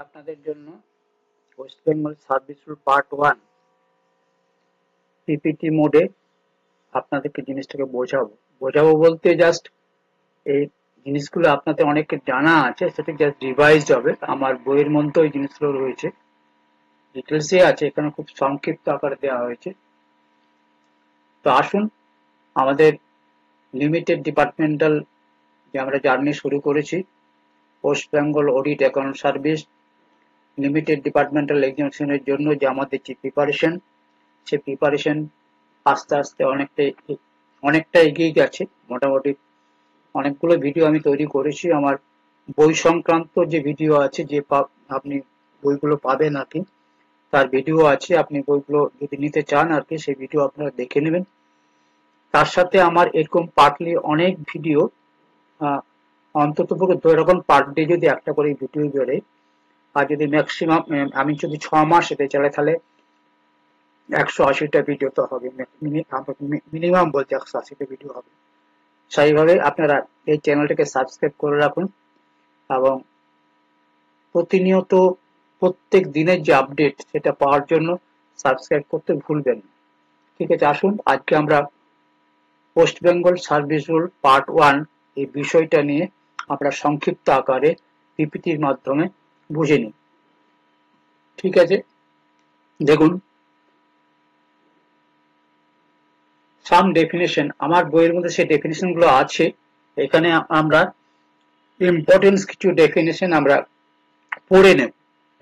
আপনাদের জন্য West Bengal service rule part 1 PPT মোডে আপনাদেরকে জিনিসটাকে বোঝাবো বলতে জাস্ট এই জিনিসগুলো আপনাদের অনেকের জানা আছে, সেটা জাস্ট রিভাইজড হবে। আমার বইয়ের মধ্যে ওই জিনিসগুলো রয়েছে, ডিটেলসে আছে, এখানে খুব সংক্ষিপ্ত আকারে দেওয়া হয়েছে। তো আসুন, আমাদের লিমিটেড ডিপার্টমেন্টাল যে আমরা জার্নি শুরু করেছি, West Bengal audit account service limited departmental এক্সামিনেশনের জন্য যে আমাদের যে প্রিপারেশন, সে প্রিপারেশন আস্তে আস্তে অনেকটা এগিয়ে গেছে। মোটামুটি অনেকগুলো ভিডিও আমি তৈরি করেছি। আমার বই সংক্রান্ত যে ভিডিও আছে, যে আপনি বইগুলো পাবেন আর কি, তার ভিডিও আছে। আপনি বইগুলো যদি নিতে চান আর কি, সেই ভিডিও আপনারা দেখে নেবেন। তার সাথে আমার এরকম পার্টলি অনেক ভিডিও, অন্তত এরকম পার ডে যদি একটা করে ভিডিও বেরোয়, আর যদি ম্যাক্সিমাম আমি যদি 6 মাস এতে চালাই, তাহলে 180টা ভিডিও তো হবে, মিনিমাম বলতে 180টা ভিডিও হবে। সেইভাবে আপনারা এই চ্যানেলটাকে সাবস্ক্রাইব করে রাখুন এবং প্রতিনিয়ত প্রত্যেক দিনের যে আপডেট, সেটা পাওয়ার জন্য সাবস্ক্রাইব করতে ভুলবেন না। ঠিক আছে, আসুন আজকে আমরা West Bengal service rule part 1 এই বিষয়টা নিয়ে আমরা সংক্ষিপ্ত আকারে পিপিটির মাধ্যমে বুঝে নিই। ঠিক আছে, দেখুন, সাম ডেফিনেশন, আমার বইয়ের মধ্যে সেই ডেফিনেশন গুলো আছে। এখানে আমরা ইম্পর্টেন্স কিছু ডেফিনেশন আমরা পড়ে নেব।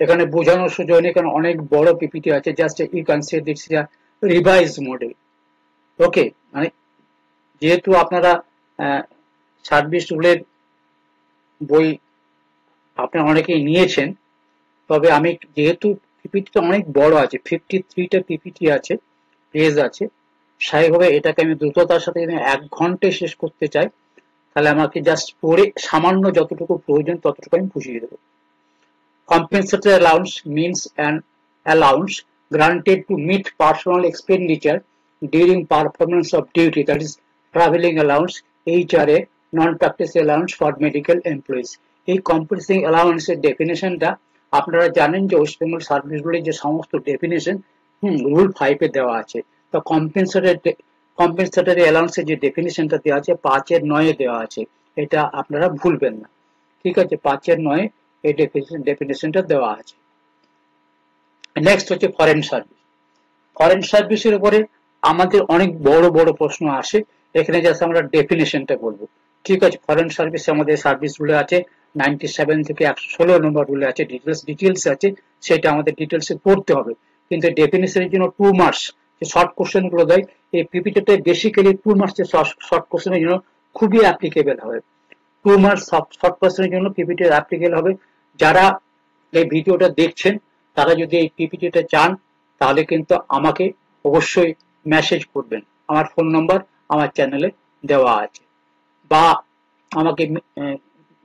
এখানে বোঝানোর সুযোগ নেই, কারণ অনেক বড় পিপিটি আছে। Just you can say this is revise মোডে। ওকে, মানে যেহেতু আপনারা সার্ভিস রুলের বই আপনারা অনেকেই নিয়েছেন, তবে আমি যেহেতু পিপিটিটা অনেক বড় আছে, 53টা পিপিটি আছে, পেজ আছে, স্বাভাবিকভাবে এটাকে আমি দ্রুততার সাথে 1 ঘন্টায় শেষ করতে চাই, তাহলে আমাকে জাস্ট পড়ে সামান্য যতটুকু প্রয়োজন ততটুকু আমি বুঝিয়ে দেবো। Compensatory allowance means an allowance granted to meet personal expenditure during performance of duty, that is traveling allowance, HRA, non-practice allowance for medical employees. এই কম্পেন্সেটিং অ্যালাউন্স এর ডেফিনেশনটা আপনারা জানেন যে ওয়েস্ট বেঙ্গল সার্ভিস রুলের যে সমস্ত ডেফিনেশন রুল 5 এ দেওয়া আছে। তো কম্পেনসেটরি অ্যালাউন্স এর যে ডেফিনেশনটা দেওয়া আছে 5-9 এ দেওয়া আছে, এটা আপনারা ভুলবেন না। ঠিক আছে, 5-9 এই ডেফিনেশনটা দেওয়া আছে। নেক্সট হচ্ছে ফরেন সার্ভিস। ফরেন সার্ভিসের উপরে আমাদের অনেক বড় বড় প্রশ্ন আসে, এখানে জাস্ট আমরা ডেফিনেশনটা বলবো। ঠিক আছে, ফরেন সার্ভিস আমাদের সার্ভিস রুলে আছে, 97 থেকে 116 নম্বর রুলে আছে, ডিটেলস আছে, সেটা আমাদের ডিটেলসে পড়তে হবে। কিন্তু ডেফিনেশনের জন্য 2 মার্কস যে শর্ট কোশ্চেন গুলো দেয়, এই পিপিটিতে বেসিক্যালি 2 মার্কসের শর্ট কোশ্চেনের জন্য খুবই অ্যাপ্লিকেবল হবে। 2 মার্কস শর্ট কোশ্চেনের জন্য পিপিটি অ্যাপ্লিকেবল হবে। যারা এই ভিডিওটা দেখছেন, তারা যদি এই পিপিটিটা চান, তাহলে কিন্তু আমাকে অবশ্যই মেসেজ করবেন। আমার ফোন নাম্বার আমার চ্যানেলে দেওয়া আছে, বা আমাকে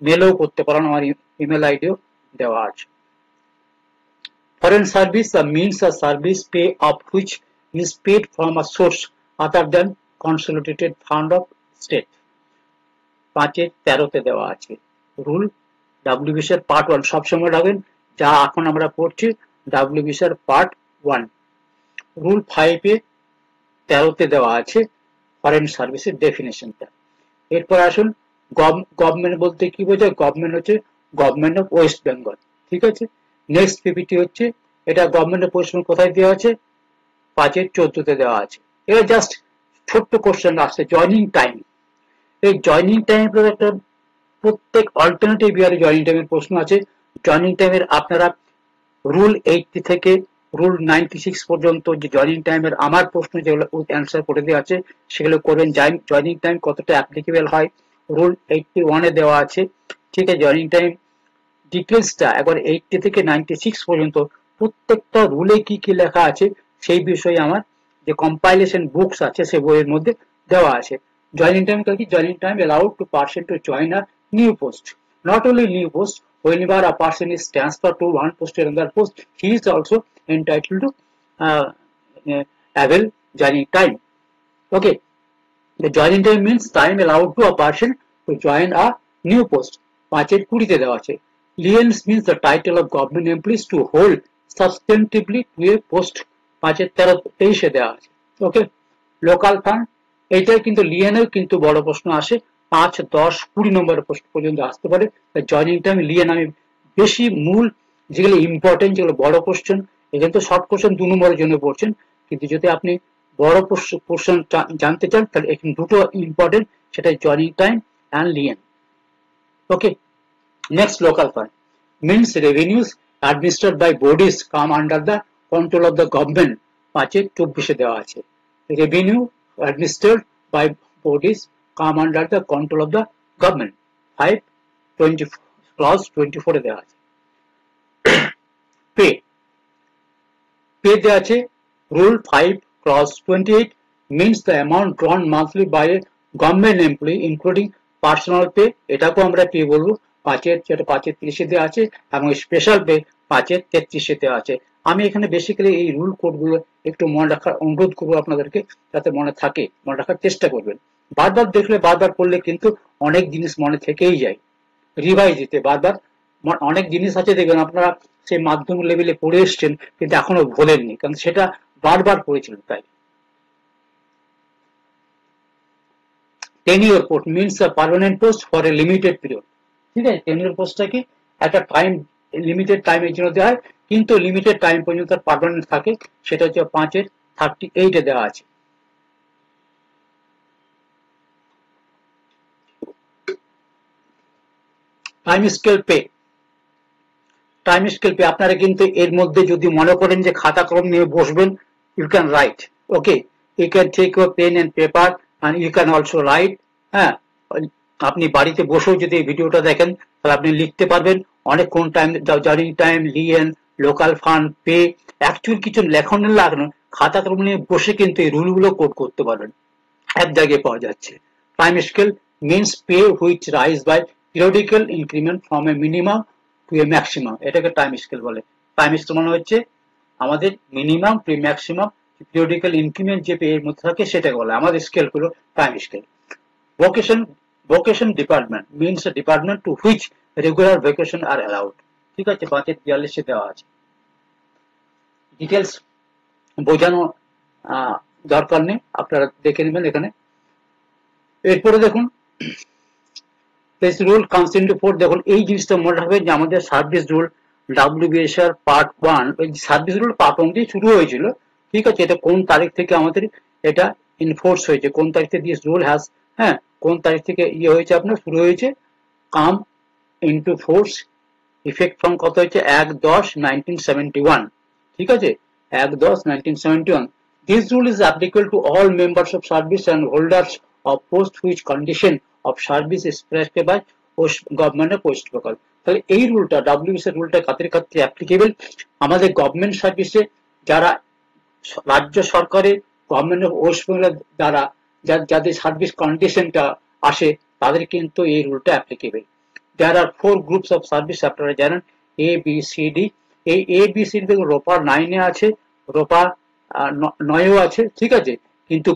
মেলও করতে পারেন, আমার ইমেল আইডিও দেওয়া আছে। Foreign service, the means of service pay of which is paid from a source other than consolidated fund of state। 5-13 দেওয়া আছে রুল ডাব্লিউবিসি এর পার্ট 1। সবসময় রাখবেন, যা এখন আমরা পড়ছি ডাব্লিউবিসি এর পার্ট 1। রুল 5-13 দেওয়া আছে ফরেন সার্ভিসের ডেফিনেশনটা। এরপর আসুন, গভর্নমেন্ট বলতে কি বোঝায়? গভর্নমেন্ট হচ্ছে গভর্নমেন্ট অফ ওয়েস্ট বেঙ্গল। ঠিক আছে, নেক্সট পিপিটি হচ্ছে, এটা গভর্নমেন্ট অফ ওয়েস্ট বেঙ্গল কোথায় দেওয়া আছে? 5-14 দেওয়া আছে। এবার জাস্ট ছোট্ট কোশ্চেন আসছে, জয়নিং টাইম। এই জয়নিং টাইম একটা প্রত্যেক অল্টারনেটিভ ইয়ারে জয়নিং টাইমের প্রশ্ন আছে। জয়নিং টাইমের আপনারা রুল 80 থেকে রুল 96 পর্যন্ত যে জয়নিং টাইমের আমার প্রশ্ন যেগুলো অ্যান্সার করে দেওয়া আছে, সেগুলো করবেন। জয়নিং টাইম কতটা অ্যাপ্লিকেবল হয় রুল 81 এ দেওয়া আছে। ঠিক আছে, জয়নিং টাইম ডিটেলসটা একবার 80 থেকে 96 পর্যন্ত প্রত্যেকটা রুলে কি কি লেখা আছে সেই বিষয়ে আমার যে কম্পাইলেশন বুকস আছে সে বইয়ের মধ্যে দেওয়া আছে। জয়নিং টাইম কি? Joining time allowed to person to join a new post, not only new post, whenever a person is transferred to one post to another post, he is also entitled to avail joining time. Okay, the joining time means time allowed to a person to join a new post। 5-20 দেওয়া আছে। Liens means the title of government employees to hold substantively to a post 5-13 দেওয়া আছে। ওকে, local fund এইটাই কিন্তু লিয়েনেও কিন্তু বড় প্রশ্ন আসে, 5, 10, 20 নম্বরের প্রশ্ন পর্যন্ত আসতে পারে। জয়নিং টাইম লিয়েন আমি বেশি মূল যেগুলো ইম্পর্টেন্ট, যেগুলো বড় কোশ্চেন, এখানে তো শর্ট কোশ্চেন 2 নম্বরের জন্য পড়ছেন, কিন্তু যদি আপনি বড় কোশ্চেন জানতে চান তাহলে এখানে দুটো ইম্পর্টেন্ট, সেটা joining time and Leyen. Okay, next, local fund means revenues administered by bodies come under the control of the government, 5-24 দেওয়া আছে। Revenue administered by bodies come under the control of the government, 5-20 clause 24 দেওয়া আছে। Pay দেওয়া আছে, rule 5 clause 28 means the amount drawn monthly by a government employee including personal pay, এটাকেও আমরা pay বলবো, 5-30 দেওয়া আছে, এবং স্পেশাল পে 5-33 দেওয়া আছে। আমি এখানে বেসিক্যালি এই রুল কোডগুলো একটু মনে রাখার অনুরোধ করবো আপনাদেরকে, যাতে মনে থাকে, মনে রাখার চেষ্টা করবেন। বারবার দেখলে, বারবার পড়লে কিন্তু অনেক জিনিস মনে থেকেই যায়। রিভাইজ দিতে বারবার, অনেক জিনিস আছে দেখবেন আপনারা সেই মাধ্যমিক লেভেলে পড়ে এসছেন কিন্তু এখনো ভোলেননি, কারণ সেটা বারবার পড়েছিলেন। তাই tenure post means a permanent post for a limited period, ঠিক আছে। tenure পোস্টটা কি, একটা টাইম, লিমিটেড টাইমের জন্য দেওয়া হয়, কিন্তু লিমিটেড টাইম পর্যন্ত পার্মানেন্ট থাকে, সেটা হচ্ছে 5-38 দেওয়া আছে। Time scale pay, time scale pay আপনারা কিন্তু এর মধ্যে যদি মনে করেন যে খাতা কলম নিয়ে বসবেন, you can write. Okay, you can take your pen and paper and you can also write. হ্যাঁ, আপনি বাড়িতে বসেও যদি এই ভিডিওটা দেখেন তাহলে আপনি লিখতে পারবেন অনেকক্ষণ time, journeying time, Leyen, local fund, pay, actual কিছু লেখনের লাগানো, খাতা কলম নিয়ে বসে কিন্তু এই রুলগুলো কোড করতে পারবেন, এক জায়গায় পাওয়া যাচ্ছে। Time scale means pay which rise by periodical increment from a minimum to a maximum, এটাকে টাইম স্কেল বলে। টাইম স্কেল মানে হচ্ছে আমাদের minimum to maximum periodical increment যে এর মধ্যে থাকে সেটাকে বলে আমাদের স্কেল হলো time scale. Vocation department means a department to which regular vacation are allowed, ঠিক আছে, 5-43 দেওয়া আছে। ডিটেলস বোঝানো দরকার নেই, আপনারা দেখে নেবেন এখানে। এরপরে দেখুন, রুল কামস ইনটু ফোর্স। দেখুন এই জিনিসটা মনে রাখবেন যে আমাদের সার্ভিস রুল WBSR পার্ট 1, ওই সার্ভিস রুল পার্ট 1 দিয়ে শুরু হয়েছিল, ঠিক আছে। এটা কোন তারিখ থেকে আমাদের এটা ইনফোর্স হয়েছে, কোন তারিখ থেকে দিস রুল হ্যাজ, হ্যাঁ, কোন তারিখ থেকে ইয়ে হয়েছে আপনার শুরু হয়েছে, কাম ইনটু ফোর্স ইফেক্ট ফ্রম কত হয়েছে 1-10-1971, ঠিক আছে, 1-10-1971। This rule is applicable to all members of service and holders of post which condition of service is prescribed by গভর্নমেন্টের পোস্ট প্রকার। তাহলে এই রুলটা, WBSR রুলটা কাদের ক্ষেত্রে অ্যাপ্লিকেবল, আমাদের গভর্নমেন্ট সার্ভিসে যারা রাজ্য সরকারের গভর্নমেন্ট ওয়েস্ট বেঙ্গল দ্বারা যাদের সার্ভিস কন্ডিশনটা আসে তাদের কিন্তু এই রুলটা applicable. There are 4 groups of service, আপনারা জানেন, ABCD। এই ABCD দেখুন রোপা 9 আছে, রোপা 9 আছে, ঠিক আছে, কিন্তু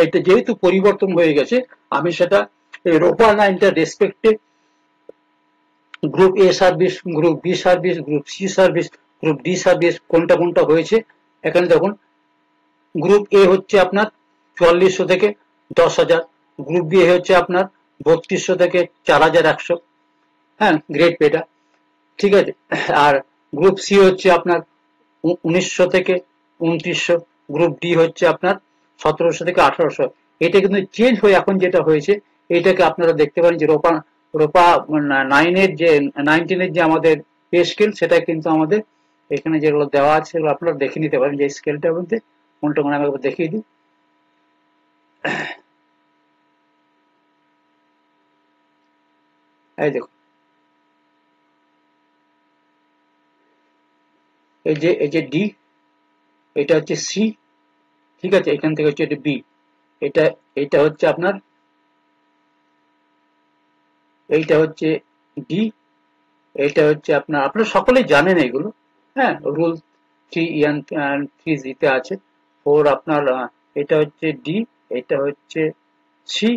এটা যেহেতু পরিবর্তন হয়ে গেছে আমি সেটা রোপা 9টা রেসপেক্টে group A service, group B service, group C service, group D service কোনটা কোনটা হয়েছে এখানে দেখুন। গ্রুপ A হচ্ছে আপনার 4400 থেকে 10,000, গ্রুপ B হচ্ছে আপনার 3200 থেকে 4100, হ্যাঁ, গ্রেড পেটা, ঠিক আছে। আর গ্রুপ সি হচ্ছে আপনার 1900 থেকে 2900, গ্রুপ ডি হচ্ছে আপনার 1700 থেকে 1800। এটা কিন্তু চেঞ্জ হয়ে এখন যেটা হয়েছে এটাকে আপনারা দেখতে পারেন যে রোপা 9-এর যে 19-এর যে আমাদের পে স্কেল, সেটা কিন্তু আমাদের এখানে যেগুলো দেওয়া আছে সেগুলো আপনারা দেখে নিতে পারেন যে স্কেলটার মধ্যে কোনটা কোন, আমি একবার দেখিয়ে দিই। এই দেখুন, এই যে ডি, এটা হচ্ছে সি, ঠিক আছে, এখান থেকে হচ্ছে এটা বি, এটা হচ্ছে আপনার, এইটা হচ্ছে ডি, এটা হচ্ছে আপনার, আপনারা সকলেই জানেন এগুলো, হ্যাঁ, রুল 3 তে আছে 4 আপনার, এটা হচ্ছে ডি, এটা হচ্ছে সি,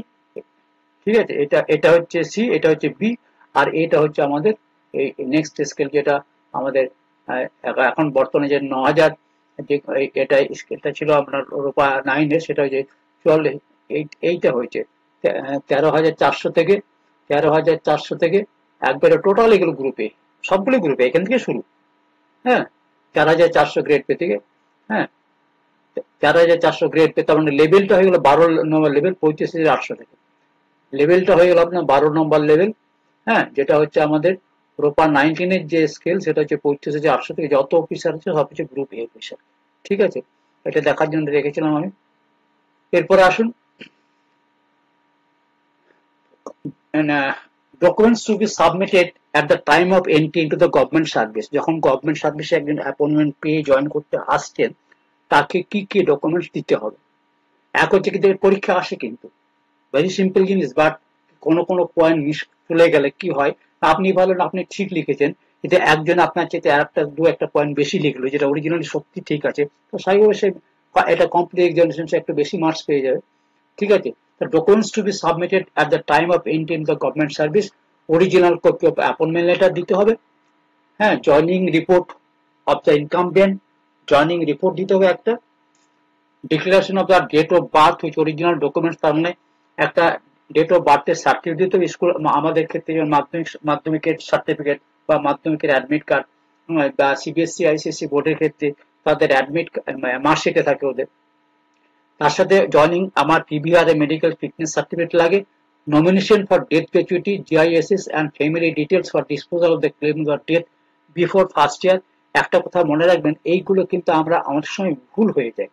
ঠিক আছে, এটা হচ্ছে সি, এটা হচ্ছে বি, আর এটা হচ্ছে আমাদের এই নেক্সট স্কেল যেটা আমাদের এখন বর্তমানে যে 9,000, যে এটা স্কেলটা ছিল আপনার রূপা 9 এর, সেটা যে 44, এইটা হয়েছে 13,400 থেকে 13,400 থেকে একবারে টোটাল এগুলো গ্রুপে, সবগুলো গ্রুপে এখান থেকে শুরু। হ্যাঁ, 4,400 গ্রেড পেতে গিয়ে, হ্যাঁ 4,400 গ্রেড পেতে মানে লেভেলটা হয়ে গেল 12 নম্বর লেভেল, 35,800 থেকে লেভেলটা হয়ে গেল আপনার 12 নম্বর লেভেল। হ্যাঁ, যেটা হচ্ছে আমাদের রোপা 19 এর যে স্কেল, সেটা হচ্ছে 35,800 থেকে যত অফিসার আছে সব হচ্ছে গ্রুপ এ অফিসার। ঠিক আছে, এটা দেখার জন্য রেখেছিলাম আমি। এরপরে আসুন, documents to be submitted at the time of entry into the government service। যখন গভর্নমেন্ট সার্ভিসে একজন অ্যাপয়েন্টমেন্ট পেয়ে জয়েন করতে আসছেন, তাকে কি কি ডকুমেন্টস দিতে হবে। এক হচ্ছে কিন্তু পরীক্ষা আসে, কিন্তু ভেরি সিম্পল জিনিস, বাট কোনো কোনো পয়েন্ট মিস চলে গেলে কি হয়, আপনি বলেন আপনি ঠিক লিখেছেন, কিন্তু একজন আপনার চেয়ে আর একটা দু একটা পয়েন্ট বেশি লিখলো, যেটা অরিজিনালি সত্যি ঠিক আছে, তো স্বাভাবিকভাবে সে এটা কমপ্লিট এক্সামিনেশন সে একটু বেশি মার্কস পেয়ে যাবে। ঠিক আছে, the documents to be submitted at the time of entry in the government service, original copy of appointment letter দিতে হবে। হ্যাঁ, joining report of the incumbent, joining report দিতে হবে একটা, declaration of the date of birth with original documents, তার মানে একটা date of বার্থের certificate দিতে হবে। স্কুল আমাদের ক্ষেত্রে যেমন মাধ্যমিকের সার্টিফিকেট বা মাধ্যমিকের অ্যাডমিট কার্ড, বা সিবিএসসি আইসিএসসি বোর্ডের ক্ষেত্রে তাদের অ্যাডমিট মার্কশিটে থাকে ওদের। তার সাথে জয়নিং আমার পিভিআর এ মেডিকেল ফিটনেস সার্টিফিকেট লাগে, nomination for death gratuity, GISS and family details for disposal of the claim of death before first year. একটা কথা মনে রাখবেন, এইগুলো কিন্তু আমরা অনেক সময় ভুল হয়ে যায়।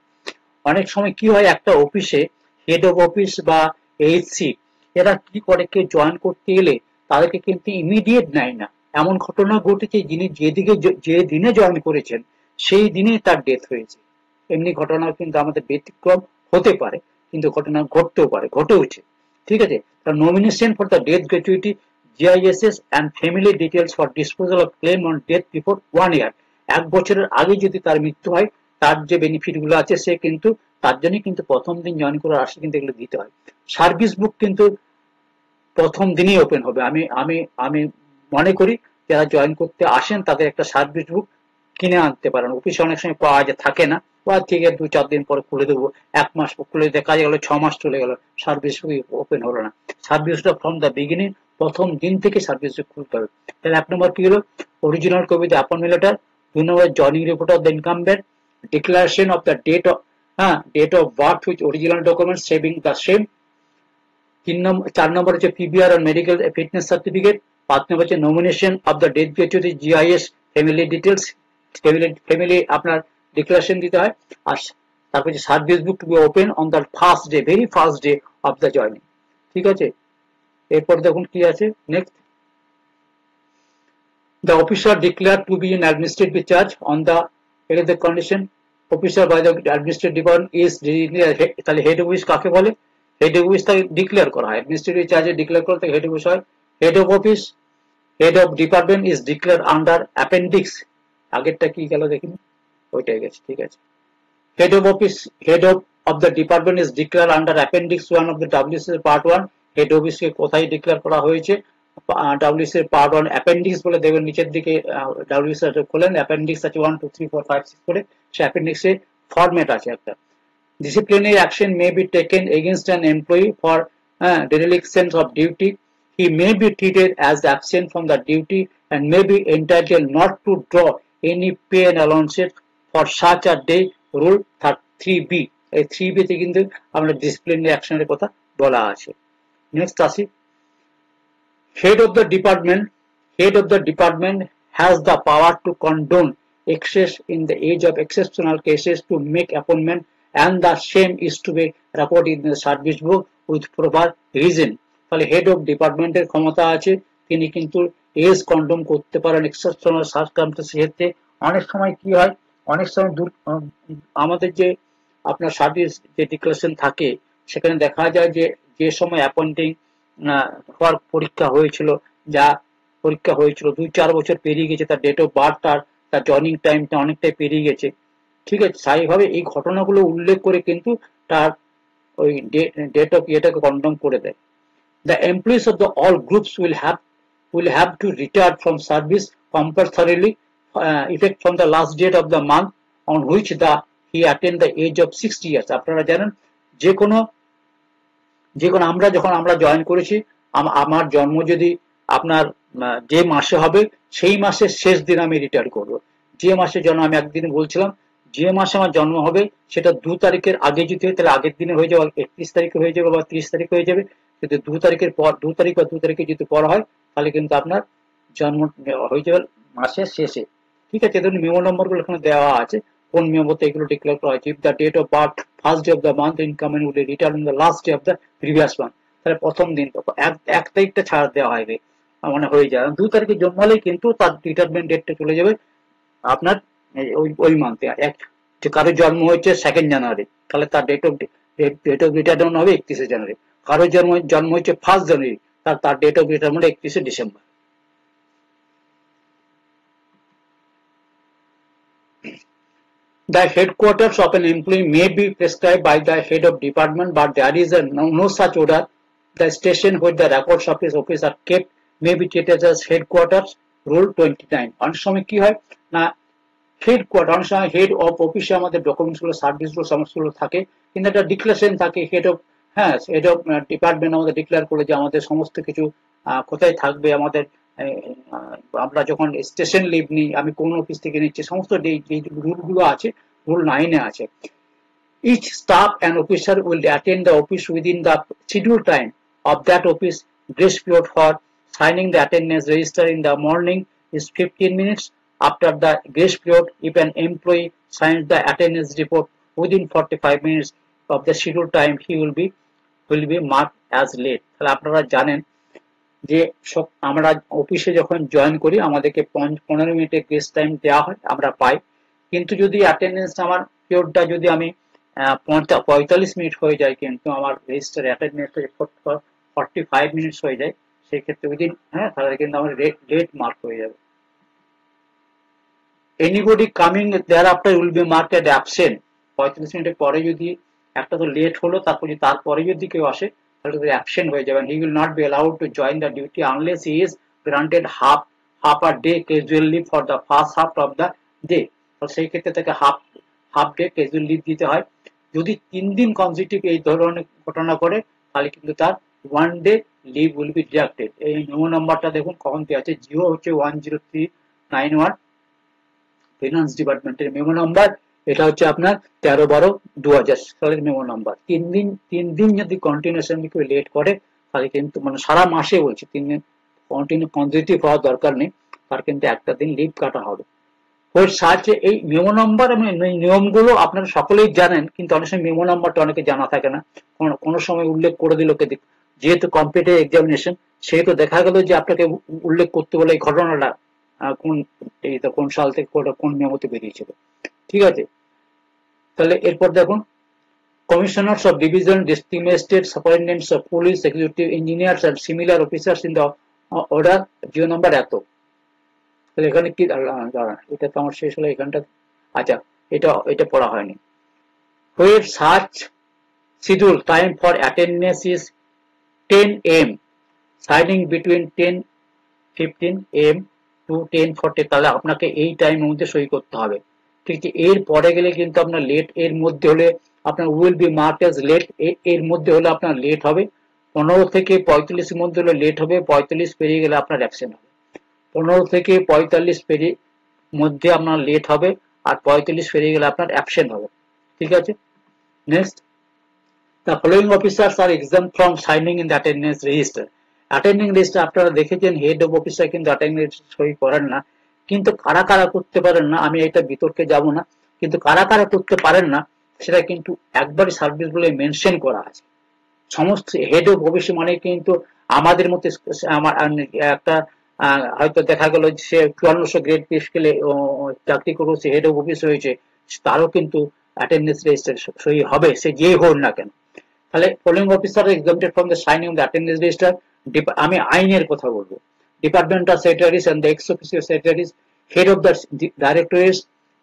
অনেক সময় কি হয়, একটা অফিসে হেড অফ অফিস বা এইচসি এরা কি করে, কেউ জয়েন করতে গেলে তাদেরকে কিন্তু ইমিডিয়েট নেয় না। এমন ঘটনা ঘটেছে, যিনি যে দিনে জয়েন করেছেন সেই দিনে তার ডেথ হয়েছে। এমনি ঘটনা কিন্তু আমাদের ব্যতিক্রম হতে পারে, কিন্তু ঘটনা ঘটতেও পারে, ঘটেওছে। ঠিক আছে, nomination for the death gratuity, GISS and family details for disposal of claim on death before 1 year. 1 বছরের আগে যদি তার মৃত্যু হয়, তার যে বেনিফিট গুলো আছে সে কিন্তু তার জন্য কিন্তু প্রথম দিন জয়েন করার আসলে কিন্তু এগুলো দিতে হয়। সার্ভিস বুক কিন্তু প্রথম দিনই ওপেন হবে। আমি আমি আমি মনে করি যারা জয়েন করতে আসেন তাদের একটা সার্ভিস বুক কিনে আনতে পারেন। অফিসে অনেক সময় পাওয়া যায়, থাকে না, বা ঠিক আছে 2-4 দিন পরে খুলে দেবো, 1 মাস খুলে দেখা গেল 6 মাস চলে গেল, সার্ভিস বুক ওপেন হলো না। সার্ভিসটা ফ্রম দ্য বিগিনিং, প্রথম দিন থেকে সার্ভিস বুক খুলতে হবে। তাহলে 1 নম্বর কি হলো, original copy the appointment letter, 2 নম্বর joining report of the incumbent, declaration of the date of birth with original documents saving the same, 4 নম্বর হচ্ছে পিবিআর আর মেডিকেল ফিটনেস সার্টিফিকেট, 5 নম্বর হচ্ছে nomination of the death gratuity, GIS family details, family আপনার declaration দিতে হয়। আর তারপর হচ্ছে service book to be open on the first day, very first day of the joining. ঠিক আছে, এরপর দেখুন কি আছে next, the officer declared to be in administrative charge on the condition officer by the administrative department is তাহলে head office কাকে বলে, head office তাকে ডিক্লেয়ার করা হয়, অ্যাডমিনিস্ট্রেটিভ চার্জে ডিক্লেয়ার করা থেকে হেড অফিস হয়। Head of office, head of department is declare under appendix, আগেরটা কি গেল দেখিনি, ওইটাই গেছে, ঠিক আছে। Head of office, head of the department is declare under appendix 1 of the WC part 1। Head অফিসকে কোথায় ডিক্লেয়ার করা হয়েছে, ডব্লিউসি পার্ট 1 অ্যাপেন্ডিক্স বলে দেখবেন নিচের দিকে, ডব্লিউসি খোলেন, অ্যাপেন্ডিক্স আছে 1 2 3 4 5 6 করে, সে অ্যাপেন্ডিক্সে ফরম্যাট আছে একটা। Disciplinary action may be taken against an employee for dereliction of duty. He may be treated as absent from the duty and may be entitled not to draw any pay and allowances for such a day, rule 3B। এই 3B তে কিন্তু আমরা disciplinary অ্যাকশনের কথা বলা আছে। Next আসি, head of the department has the power to condone excess in the age of exceptional cases to make appointment, and the same is to be reported in the service book with proper reason। তাহলে head of ডিপার্টমেন্টের ক্ষমতা আছে, তিনি কিন্তু age condom করতে পারেন exceptional সার্কামস্টেন্সের ক্ষেত্রে। অনেক সময় কি হয়, অনেক সময় আমাদের যে আপনার সার্ভিস যে ডিক্লারেশন থাকে, সেখানে দেখা যায় যে যে সময় অ্যাপয়েন্টিং হওয়ার পরীক্ষা হয়েছিল, যা পরীক্ষা হয়েছিল 2-4 বছর পেরিয়ে গেছে, তার ডেট অফ বার্থ তার জয়নিং টাইমটা অনেকটাই পেরিয়ে গেছে। ঠিক আছে, স্বাভাবিকভাবে এই ঘটনাগুলো উল্লেখ করে কিন্তু তার ওই ডেট অফ ইয়েটাকে কনফার্ম করে দেয়। The employees of the all groups will have will have to retire from service compulsorily effect from the last date of the month on which he attained the age of 60 years. আপনারা জানেন যে কোনো আমরা join করেছি, আমার জন্ম যদি আপনার যে মাসে হবে সেই মাসের শেষ দিন আমি রিটায়ার করব। যে মাসে জন্ম, আমি একদিন বলছিলাম, যে মাসে আমার জন্ম হবে সেটা 2 তারিখের আগে যদি হয় তাহলে আগের দিনে হয়ে যাবে, 31 তারিখে হয়ে যাবে বা 30 তারিখ হয়ে যাবে। কিন্তু 2 তারিখের পর, 2 তারিখ বা 2 তারিখে যদি পর হয় তাহলে কিন্তু আপনার জন্ম হয়ে যাবে মাসের শেষে। ঠিক আছে, ধরুন মেমো নম্বরগুলো এখানে দেওয়া আছে, কোন মেমোতে এগুলো ডিক্লেয়ার করা হয়েছে। The date of birth first day of the month incoming will return in the last day of the previous month. তাহলে প্রথম দিন এক তারিখটা ছাড় দেওয়া হবে, মানে হয়ে যায়। 2 তারিখে জন্ম হলেই কিন্তু তার রিটায়ারমেন্ট ডেটটা চলে যাবে আপনার ওই মান্থে। কারো জন্ম হয়েছে 2 জানুয়ারি, তাহলে তার ডেট অফ রিটায়ারমেন্ট হবে 31 জানুয়ারি। কারো জন্ম হয়েছে 1 জানুয়ারি, তার date of retirement 31 December. The headquarters of an employee may be prescribed by the head of department, but there is no such order. The station where the records of his office are kept may be treated as headquarters. Rule 29. অনেক সময় কি হয় না, headquarter, অনেক সময় head of অফিসে আমাদের documents গুলো, সার্ভিস গুলো, সমস্ত গুলো থাকে, কিন্তু একটা ডিক্লারেশন থাকে head of, head of department আমাদের ডিক্লেয়ার করে যে আমাদের সমস্ত কিছু কোথায় থাকবে, আমাদের আমরা যখন স্টেশন লিভ নিই, আমি কোন অফিস থেকে নিচ্ছি, সমস্ত রুল গুলো আছে, রুল 9 আছে। Each staff and officer will attend the office within the scheduled time of that office. Grace period for signing the attendance register in the morning is 15 minutes. After the grace period, if an employee signs the attendance report within 45 minutes of the scheduled time, he will be marked as late. তাহলে আপনারা জানেন যে আমরা অফিসে যখন join করি আমাদেরকে 15 মিনিটের গ্রেস টাইম দেওয়া হয়, আমরা পাই। কিন্তু যদি অ্যাটেন্ডেন্স আমার পিরিয়ডটা যদি আমি 45 মিনিট হয়ে যায়, কিন্তু আমার রেজিস্টার অ্যাটেন্ডেন্স 45 মিনিটস হয়ে যায়, সেই ক্ষেত্রে উইদিন, তাহলে কিন্তু আমার লেট মার্ক হয়ে যাবে। Anybody coming thereafter will be marked as absent. 45 মিনিটের পরে যদি, একটা তো লেট হলো, তারপরে যদি কেউ আসে তাহলে অ্যাবসেন্ট হয়ে যাবেন। He will not be allowed to join the duty unless he is granted half a day casual leave for the first half of the day. তো সেই ক্ষেত্রে তাকে হাফ ডে ক্যাজুয়াল লিভ দিতে হয়। যদি 3 দিন কনজিকিউটিভ এই ধরনের ঘটনা করে তাহলে কিন্তু তার 1 day leave will be deducted. এই মেমো নাম্বারটা দেখুন কখন দেওয়া আছে, জিও হচ্ছে 10391 ফিনান্স ডিপার্টমেন্টের মেমো নাম্বার। এটা হচ্ছে আপনার 13/12/2000 সালের মেমো নাম্বার। 3 দিন যদি কন্টিনিউশন কেউ লেট করে তাহলে কিন্তু, মানে সারা মাসে বলছি, 3 দিন কনজিকিউটিভ হওয়ার দরকার নেই, তার কিন্তু একটা দিন লিভ কাটা হবে। ওই সাহায্যে এই মেমো নাম্বার এবং নিয়মগুলো আপনারা সকলেই জানেন, কিন্তু অনেক সময় মেমো নাম্বারটা অনেকে জানা থাকে না, কোনো সময় উল্লেখ করে দিল, যেহেতু কম্পিটিটিভ এক্সামিনেশন, সেহেতু দেখা গেল যে আপনাকে উল্লেখ করতে বলে এই ঘটনাটা কোন সাল থেকে কোন মেমোতে বেরিয়েছিল। ঠিক আছে, তাহলে এরপর দেখুন, commissioners of division, district magistrate, superintendents of police, executive engineers and similar officers in the order, GO number এত। তাহলে এখানে কি দাঁড়ান, এটা তো আমার শেষ হলো এখানটা। আচ্ছা, এটা পড়া হয়নি। Where such schedule time for attendance is 10 am, signing between 10:15 am to 10:40, তাহলে আপনাকে এই টাইমের মধ্যে সই করতে হবে। ঠিক আছে, এর পরে গেলে কিন্তু আপনার লেট, এর মধ্যে হলে আপনার will be marked as late, এর মধ্যে হলে আপনার লেট হবে। 15 থেকে 45 এর মধ্যে হলে লেট হবে, 45 পেরিয়ে গেলে আপনার অ্যাবসেন্ট হবে। 15 থেকে 45 পেরিয়ে মধ্যে আপনার লেট হবে, আর 45 পেরিয়ে গেলে আপনার অ্যাবসেন্ট হবে। ঠিক আছে, next, the following officers are exempt from signing in the attendance register. Attending register আপনারা দেখেছেন, হেড অফ অফিসার কিন্তু অ্যাটেন্ডেন্স সই করেন না, কিন্তু কারা কারা করতে পারেন না আমি এটা বিতর্কে যাব না, কিন্তু কারা কারা করতে পারেন না সেটা কিন্তু একবারই সার্ভিস গুলো মেনশন করা আছে। সমস্ত হেড অফ অফিস মানে কিন্তু আমাদের মতো আমার একটা হয়তো দেখা গেল সে 5400 গ্রেড পে স্কেলে চাকরি করেছে, হেড অফ অফিস হয়েছে, তারও কিন্তু অ্যাটেন্ডেন্স রেজিস্টার সই হবে, সে যেই হোক না কেন। তাহলে following officer exempted from the signing of the attendance register. আমি আইনের কথা বলবো। Departmental secretaries and the ex official secretaries, head of the directorates,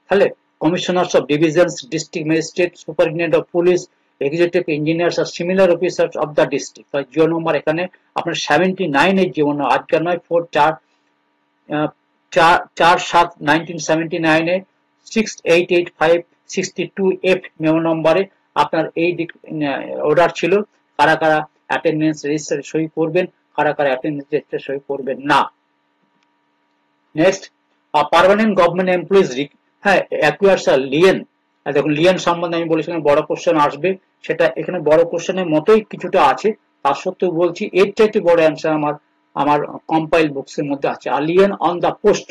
তাহলে commissioners of divisions, district magistrate, superintendent of police, executive engineers আর similar officers of the district. GO number এখানে আপনার 79 এর জীবন, আজকের নয়, 4/7/1979 এ 6885/62F মেমো নম্বরে আপনার এই অর্ডার ছিল কারা কারা অ্যাটেন্ডেন্স রেজিস্টারে সই করবেন, কারা কারা অ্যাটেন্ডেন্স রেজিস্টারে সই করবেন না। নেক্সট, পার্মানেন্ট গভর্নমেন্ট এমপ্লয়িজ, হ্যাঁ, অ্যাকুয়ার্স আ লিয়েন। দেখুন লিয়েন সম্বন্ধে আমি বলেছিলাম বড় কোশ্চেন আসবে, সেটা এখানে বড় কোশ্চেনের মতোই কিছুটা আছে, তার সত্ত্বেও বলছি এর চাইতে বড় অ্যান্সার আমার কম্পাইল বুকস এর মধ্যে আছে। লিয়েন অন দ্য পোস্ট,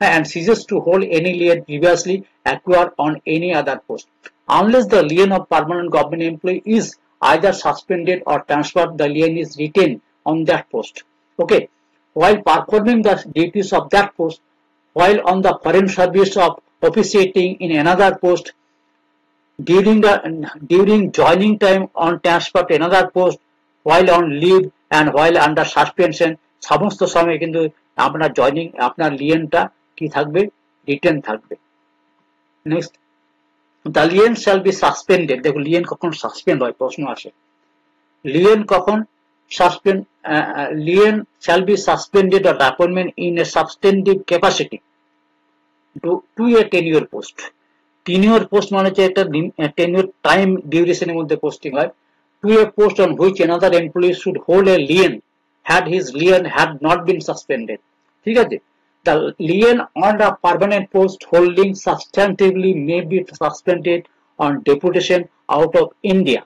হ্যাঁ, and ceases to hold any lien previously acquired on any other post unless the lien of permanent government employee is either suspended or transferred, the lien is retained on that post. Okay, while performing the duties of that post, while on the foreign service of officiating in another post, during joining time on transfer to another post, while on leave and while under suspension, সমস্ত সময় কিন্তু আপনার joining, আপনার লিয়েনটা কি থাকবে, retain থাকবে। Next, the lien shall be suspended. দেখুন lien কখন সাসপেন্ড হয়, প্রশ্ন আসে। লিয়েন কখন suspend, lien shall be suspended or appointment in a substantive capacity to a tenure post. Tenure post মানে হচ্ছে একটা টেনিওর টাইম ডিউরেশনের মধ্যে পোস্টিং হয়। To a post on which another employee should hold a lien had his lien had not been suspended, ঠিক আছে। The lien on a permanent post holding substantively may be suspended on deputation out of India।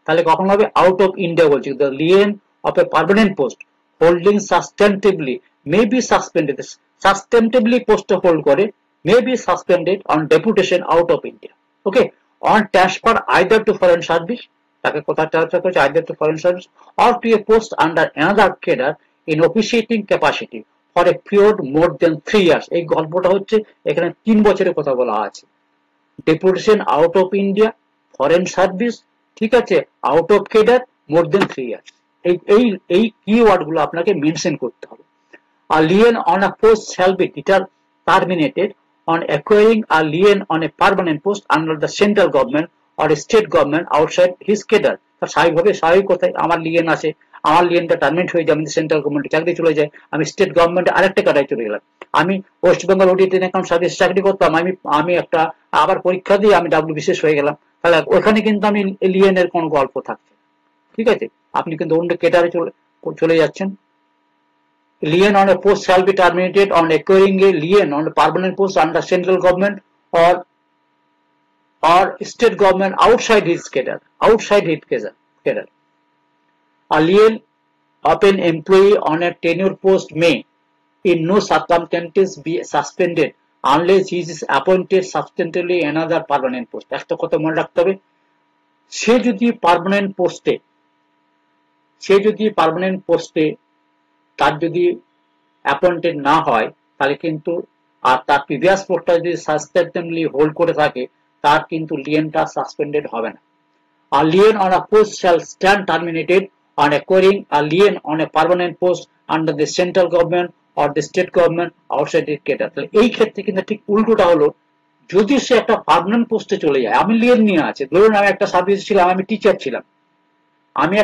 তাহলে কখন হবে, out of India বলছি। The lien of a permanent post holding substantively may be suspended, substantively post hold করে, may be suspended on deputation out of India, okay, on transfer either to foreign service, তাকে কোথায় transfer করেছে, either to foreign service or to a post under another cadre in officiating capacity for a period more than 3 years। এই গল্পটা হচ্ছে এখানে 3 বছরের কথা বলা আছে। Deputation out of India, foreign service, ঠিক আছে, out of cadre, more than 3 years. এই কিওয়ার্ড গুলো আপনাকে মেনশন করতে হবে। A lien on a post shall be terminated on acquiring a lien on a permanent post under the central government or state government outside his cadre। স্বাভাবিক কথায় আমার Leyen আছে, আমার লিয়েনটা টার্মিনেট হয়ে যায়, আমি সেন্ট্রাল গভর্নমেন্টে চাকরি চলে যায়, আমি স্টেট গভর্নমেন্টে আরেকটা ক্যাডারে চলে গেলাম। আমি West Bengal audit and account service চাকরি করতাম, আমি একটা আবার পরীক্ষা দিয়ে আমি WBCS হয়ে গেলাম, তাহলে ওখানে কিন্তু আমি লিয়েনের কোনো গল্প থাকছে, ঠিক আছে, আপনি কিন্তু অন্য ক্যাডারে চলে যাচ্ছেন। Lien on a post shall be terminated on acquiring a lien on a permanent post under central government or state government outside his cadre, cadre. A lien of an employee on a tenure post may in no circumstances be suspended unless he is appointed substantively another permanent post। একটা কথা মনে রাখতে হবে, সে যদি permanent পোস্টে তার যদি appointed না হয়, তাহলে কিন্তু, আর তার প্রিভিয়াস পোস্টটা যদি সাসপেন্ডেবলি হোল্ড করে থাকে, তার কিন্তু লিয়েনটা সাসপেন্ডেড হবে না। A lien on a post shall stand terminated on acquiring a lien on a permanent post under the central government or the state government outside the cadre। তাহলে এই ক্ষেত্রে কিন্তু ঠিক উল্টোটা হলো, যদি সে একটা পার্মানেন্ট পোস্টে চলে যায়, আমি লিয়েন নিয়ে আছে, ধরুন আমি একটা সার্ভিস ছিলাম, আমি টিচার ছিলাম, আমি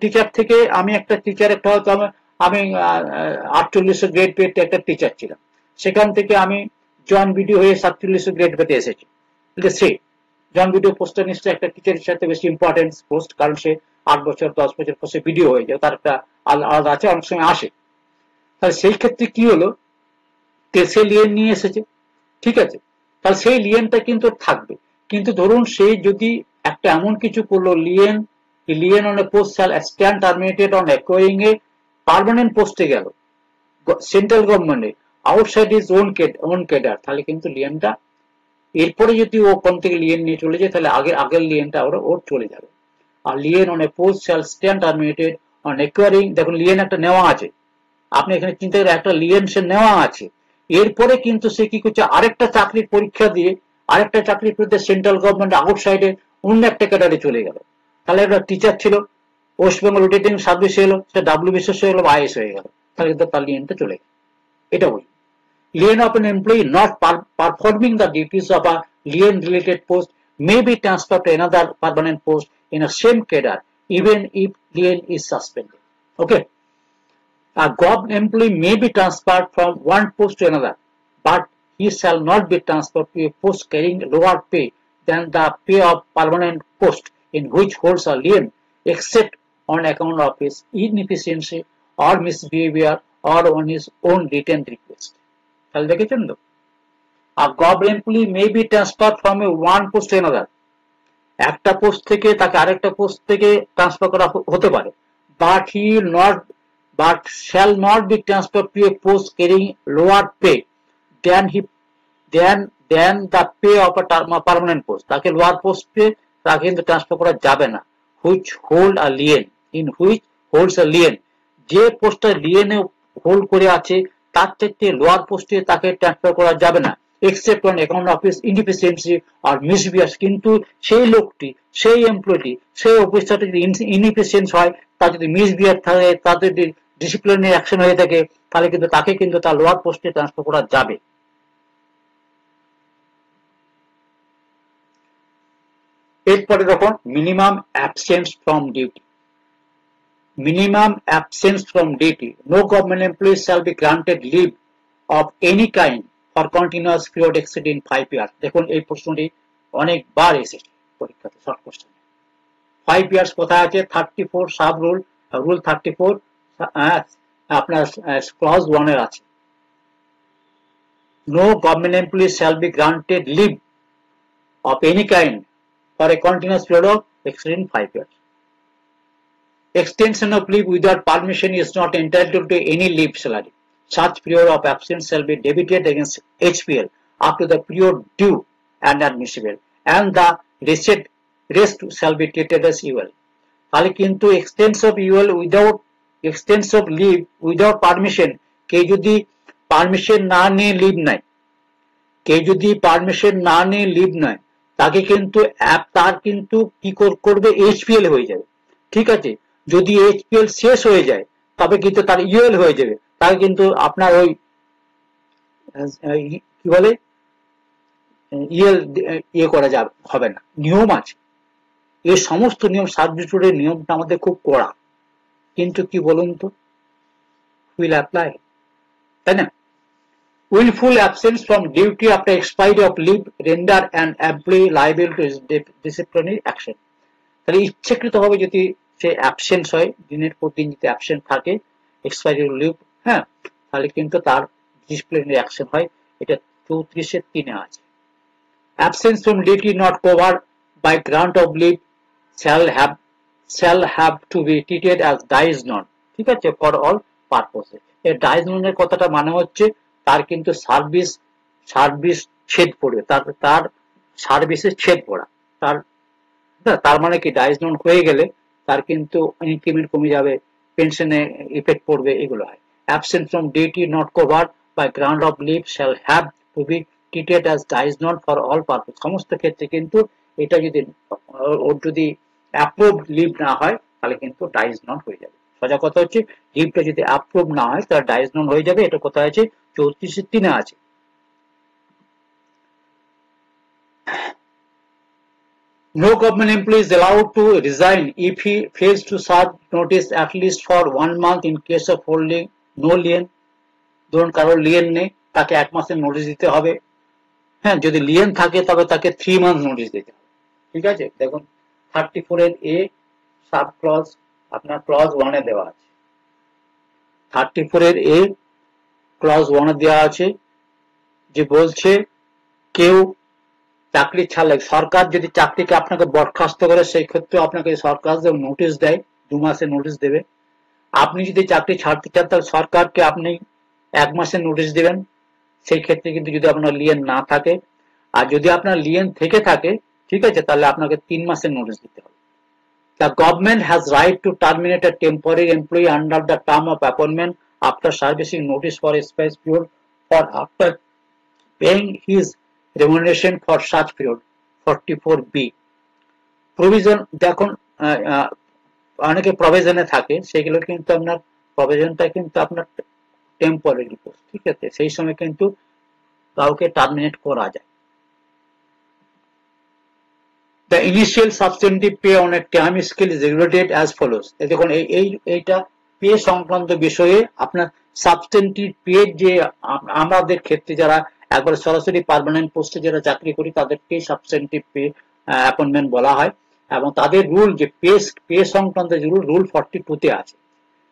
টিচার থেকে আমি একটা টিচার, একটা হয়তো আমি 4800 গ্রেড পেতে একটা টিচার ছিলাম, সেখান থেকে আমি জয়েন্ট বিডিও হয়ে 4700 গ্রেড পেতে এসেছি। সে জয়েন্ট বিডিও পোস্টটা নিশ্চয়ই একটা টিচারের সাথে বেশি ইম্পর্টেন্স পোস্ট, কারণ সে 8 বছর 10 বছর পর সে বিডিও হয়ে যায়, তার একটা আলাদা আছে, অনেক সময় আসে। তাহলে সেই ক্ষেত্রে কি হলো, সে লিয়েন নিয়ে এসেছে, ঠিক আছে, তাহলে সেই লিয়েনটা কিন্তু থাকবে। কিন্তু ধরুন সে যদি একটা এমন কিছু করলো, lien on a post shall stand terminated on acquiring a, permanent পোস্টে গেল সেন্ট্রাল গভর্নমেন্টে আউটসাইড ইজ ওন ক্যাডার, তাহলে কিন্তু লিয়েনটা, এরপরে যদি ও কোন থেকে লিয়েন নিয়ে চলে যায়, তাহলে আগের লিয়েনটা ওর চলে যাবে। আর lien on a post shall stand terminated on acquiring, দেখুন লিয়েন একটা নেওয়া আছে, আপনি এখানে চিন্তা করেন একটা লিয়েন সে নেওয়া আছে, এরপরে কিন্তু সে কি করছে, আরেকটা চাকরির পরীক্ষা দিয়ে আরেকটা চাকরির প্রতি সেন্ট্রাল গভর্নমেন্ট আউটসাইডে অন্য একটা ক্যাডারে চলে গেল। তাহলে একটা টিচার ছিল, ওয়েস্ট বেঙ্গল অডিটিং সার্ভিস এলো, সে WBCS হয়ে গেল বা IAS হয়ে গেল, তাহলে কিন্তু তার লিয়েনটা চলে গেল। এটা বলি, lien of an employee not performing the duties of a lien related post may be transferred to another permanent post in a same cadre even if lien is suspended. Okay. A government employee may be transferred from one post to another, but he shall not be transferred to a post carrying lower pay than the pay of permanent post in which holds a lien, except on account of his inefficiency or misbehavior or on his own written request. তাহলে দেখেছেন তো? A government employee may be transferred from a one post to another. একটা post থেকে তাকে আরেকটা post থেকে transfer করা হতে পারে, but he will not but shall not be transferred to a post carrying lower pay than the pay of a permanent post. তাকে lower পোস্টে তাকে কিন্তু ট্রান্সফার করা যাবে না, which hold a lien, in which holds a lien, যে পোস্টটা লিয়েনে hold করে আছে তার থেকে লোয়ার পোস্টে তাকে ট্রান্সফার করা যাবে না, except on account of his inefficiency or misbehavior. কিন্তু সেই লোকটি, সেই এমপ্লয়ি, সেই অফিসারটি যদি ইনএফিসিয়েন্ট হয়, তার যদি মিসবিহেভ থাকে, তার যদি ডিসিপ্লিনারি অ্যাকশন হয়ে থাকে, তাহলে কিন্তু তাকে কিন্তু তার লোয়ার পোস্টে ট্রান্সফার করা যাবে। এরপরে দেখুন minimum absence from duty. Minimum absence from duty. No government employee shall be granted leave of any kind for continuous period exceeding 5 years. দেখুন এই প্রশ্নটি অনেকবার এসেছে পরীক্ষাতে, শর্ট কোশ্চেন। 5 years কোথায় আছে? 34 সাব রুল, রুল 34 আপনার ক্লজ 1 এর আছে। No government employee shall be granted leave of any kind for a continuous period of exceeding 5 years. Extension of leave without permission is not entitled to any leave salary. Such period of absence shall be debited against HPL up to the period due and admissible, and the rest shall be treated as UL. তাহলে কিন্তু extension of UL without extension of leave without permission, কে যদি permission না নিয়ে leave নেয়, কে যদি permission না নিয়ে leave নেয়, তাকে কিন্তু তার কিন্তু কি করবে? HPL হয়ে যাবে। ঠিক আছে, যদি HPL শেষ হয়ে যায় তবে কিন্তু তার ইউএল হয়ে যাবে, তাকে কিন্তু আপনার ওই কি বলে ইউএল করা যাবে হবে না। নিয়ম আছে, এই সমস্ত নিয়ম, সাবস্টিটিউটের নিয়মটা আমাদের খুব কড়া, কিন্তু কি বলুন তো, উইল অ্যাপ্লাই, তাই না? Willful absence from duty after expiry of leave render an employee liable to disciplinary action. তাহলে ইচ্ছাকৃতভাবে যদি সে অ্যাবসেন্ট হয়, দিনের পর দিন যদি অ্যাবসেন্ট থাকে, এক্সপায়ারি লিভ, হ্যাঁ, তাহলে কিন্তু তার ডিসিপ্লিনারি অ্যাকশন হয়। এটা 34(3) আছে। Absence from duty not covered by grant of leave shall have to be treated as dies non, ঠিক আছে, ফর অল পারপোজে। এই ডাইজ ননের কথাটা মানে হচ্ছে তার কিন্তু সার্ভিস ছেদ পড়বে, তার সার্ভিসে ছেদ পড়া, তার মানে কি ডাইজ নন হয়ে গেলে তার কিন্তু ইনক্রিমেন্ট কমে যাবে, পেনশনে ইফেক্ট পড়বে, এগুলো হয়। Absent from duty not covered by grant of leave shall have to be treated as dies non for all purpose. সমস্ত ক্ষেত্রে কিন্তু এটা যদি ওর যদি অ্যাপ্রুভ লিভ না হয় তাহলে কিন্তু ডাইজ নট হয়ে যাবে। সোজা কথা হচ্ছে লিভটা যদি অ্যাপ্রুভ না হয় তাহলে ডাইজ নট হয়ে যাবে। এটা কোথায় আছে? 34(3) আছে। No government employee is allowed to resign if he fails to serve notice at least for 1 month in case of holding no lien. ধরুন কারোর লিয়েন নেই, তাকে 1 মাসের নোটিশ দিতে হবে। হ্যাঁ, যদি লিয়েন থাকে তবে তাকে 3 মান্থ নোটিশ দিতে হবে। ঠিক আছে, দেখুন 34 এর এ সাব ক্লজ আপনার ক্লজ 1 এ দেওয়া আছে। 34 এর এ ক্লজ 1 এ দেওয়া আছে, যে বলছে কেউ চাকরি ছাড়লে, সরকার যদি চাকরিকে আপনাকে বরখাস্ত করে, সেই ক্ষেত্রে আপনাকে সরকার নোটিশ দেয়, 2 মাসের নোটিশ দেবে। আপনি যদি চাকরি ছাড়তে চান তাহলে সরকারকে আপনি 1 মাসের নোটিশ দিবেন, সেই ক্ষেত্রে কিন্তু যদি আপনার লিয়েন না থাকে। আর যদি আপনার লিয়েন থেকে থাকে, ঠিক আছে, তাহলে আপনাকে 3 মাসের নোটিশ দিতে হবে। The government has right to terminate a temporary employee under the term of appointment after servicing notice for a specified period or after paying his remuneration for such period. 44B provision, দেখুন অনেকে প্রভিশনে থাকে, সেগুলো কিন্তু আপনার প্রভিশনটা কিন্তু আপনার temporary post, ঠিক আছে, সেই সময় কিন্তু কাউকে টার্মিনেট করা যায়। The initial substantive pay on a time scale is regulated as follows. দেখুন এইটা পে সংক্রান্ত বিষয়ে আপনার সাবস্টেন্টিভ পে যে আমাদের ক্ষেত্রে যারা একবার সরাসরি পার্মানেন্ট পোস্টে যারা চাকরি করি তাদেরকে সাবস্টেন্টিভ পে অ্যাপয়েন্টমেন্ট বলা হয় এবং তাদের রুল যে পে সংক্রান্ত যে রুল 42 তে আছে।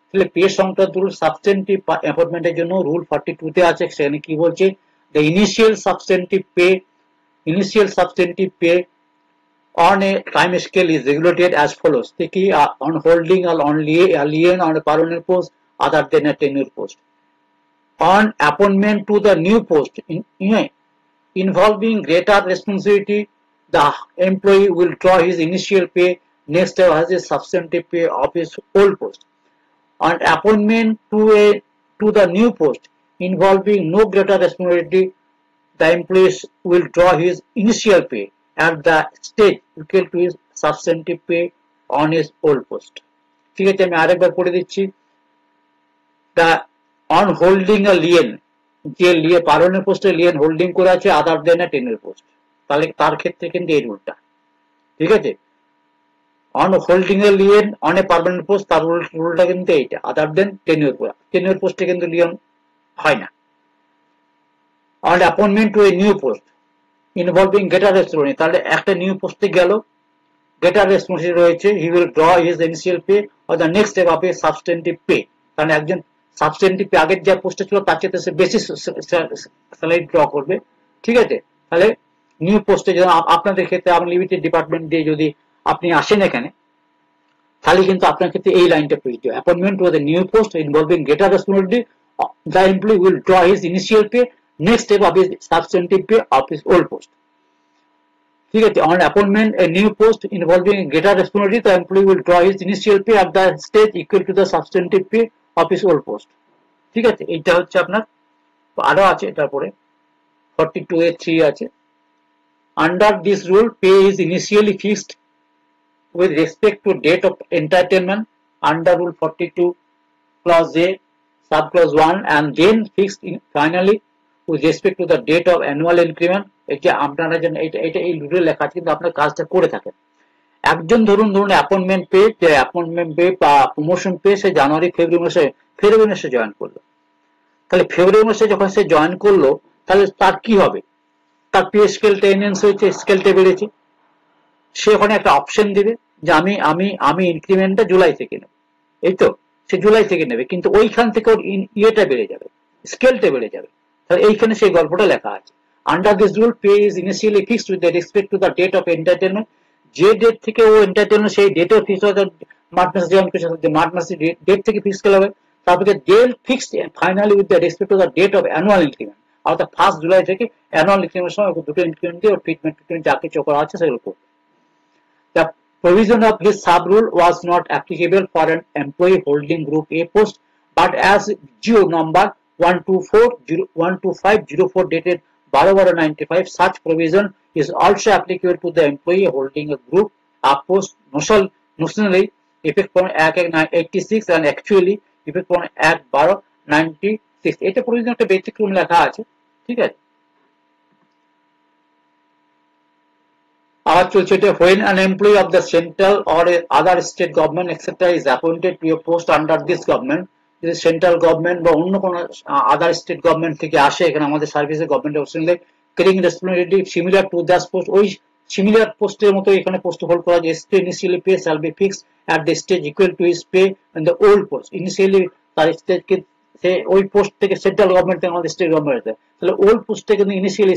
তাহলে পে সংক্রান্ত রুল সাবস্টেন্টিভ অ্যাপয়েন্টমেন্টের জন্য রুল 42 তে আছে। সেখানে কি বলছে, the initial substantive pay on a time scale is regulated as follows. Tiki on holding or on alien on a permanent post other than a tenure post. On appointment to the new post involving greater responsibility, the employee will draw his initial pay next year as a substantive pay of his old post. On appointment to the new post involving no greater responsibility, the employee will draw his initial pay at the stage equal to his substantive pay on his old post. ঠিক আছে, আমি আরেকবার পড়ে দিচ্ছি। The on holding a lien, যে permanent পোস্টে Leyen holding করে আছে আদার দেন এ টেনিউর পোস্ট, তাহলে তার ক্ষেত্রে কিন্তু এই রুলটা ঠিক আছে। On holding A Leyen on a permanent post, তার রুলটা কিন্তু এইটা, আদার দেন টেনিউর পোস্টে কিন্তু লিয়েন হয় না। On appointment to a new post involving greater responsibility, তাহলে একটা নিউ পোস্টে গেল, গ্রেটার রেসপন্সিবিলিটি রয়েছে, he will draw his initial pay or the next step of A substantive pay. কারণ একজন সাবস্টেন্টিভ পে আগের যে পোস্টে ছিল তার চেয়ে সে বেশি স্যালারি ড্র করবে, ঠিক আছে। তাহলে নিউ পোস্টে যেমন আপনাদের ক্ষেত্রে আপনি লিমিটেড ডিপার্টমেন্ট দিয়ে যদি আপনি আসেন এখানে, তাহলে কিন্তু আপনার ক্ষেত্রে এই লাইনটা প্রযোজ্য। Appointment to the new post involving greater responsibility, the employee will draw his initial pay next step of his substantive pay of his old post. ঠিক আছে, on appointment a new post involving greater responsibility, the employee will draw his initial pay at the stage equal to the substantive pay of his old post. ঠিক আছে, এইটা হচ্ছে আপনার আরো আছে, তারপরে 42A(3) আছে। Under this rule, pay is initially fixed with respect to date of entitlement under rule 42 clause A sub clause 1 and then fixed finally with respect to the date of annual increment. এটা আপনারা যেন এটা এই রুলে লেখা আছে, কিন্তু আপনার কাজটা করে থাকেন। একজন ধরুন অ্যাপয়েন্টমেন্ট পে বা প্রমোশন পে সে ফেব্রুয়ারি মাসে জয়েন করলো। তাহলে ফেব্রুয়ারি মাসে যখন সে জয়েন করলো, তাহলে তার কি হবে, তার পে স্কেলটা এনহ্যান্স হয়েছে, স্কেলটা বেড়েছে। সে ওখানে একটা অপশন দিবে যে আমি ইনক্রিমেন্টটা জুলাই থেকে নেব, এই তো সে জুলাই থেকে নেবে, কিন্তু ওইখান থেকে ওর ইয়েটা বেড়ে যাবে, স্কেলটা বেড়ে যাবে। তাহলে এইখানে সেই গল্পটা লেখা আছে। Under this rule, pay is initially fixed with respect to the date of entertainment, যে ডেট থেকে ও এন্টারটেনমেন্ট সেই ডেটও ফিক্স হবে, মার্চ মাসে জয়েন করেছে মার্চ মাসের ডেট থেকে ফিক্স করা হবে। তারপরে date fixed finally with respect to the date of annual increment, অর্থাৎ 1 জুলাই থেকে অ্যানুয়াল ইনক্রিমেন্টের সময় দুটো ইনক্রিমেন্ট দিয়ে ট্রিটমেন্ট যাকে করা আছে সেগুলো করবে। The provision of this sub-rule was not applicable for an employee holding Group A post, but as GO number 12504 dated 12/12/95, such provision is also applicable to the employee holding a Group A post notionally effect from 1/1/86 and actually effect from 1/12/96। এটা প্রয়োজন একটা ব্যতিক্রম লেখা আছে, ঠিক আছে। আবার চলছে এটা, when an employee of the central or other state government etc. is appointed to a post under this government, যদি সেন্ট্রাল গভর্নমেন্ট বা অন্য কোনো আদার স্টেট গভর্নমেন্ট থেকে আসে এখানে আমাদের সার্ভিসে গভর্নমেন্ট অপশনলে carrying responsibility similar to that post, ওই সিমিলার পোস্টের মতো এখানে পোস্ট হোল্ড করা যায়। Stay initially pay shall be fixed at the stage equal to his pay in the old post. Initially তার স্টেজকে সে ওই পোস্ট থেকে সেন্ট্রাল গভর্নমেন্ট থেকে আমাদের স্টেট গভর্নমেন্ট, তাহলে ওল্ড পোস্টে কিন্তু ইনিশিয়ালি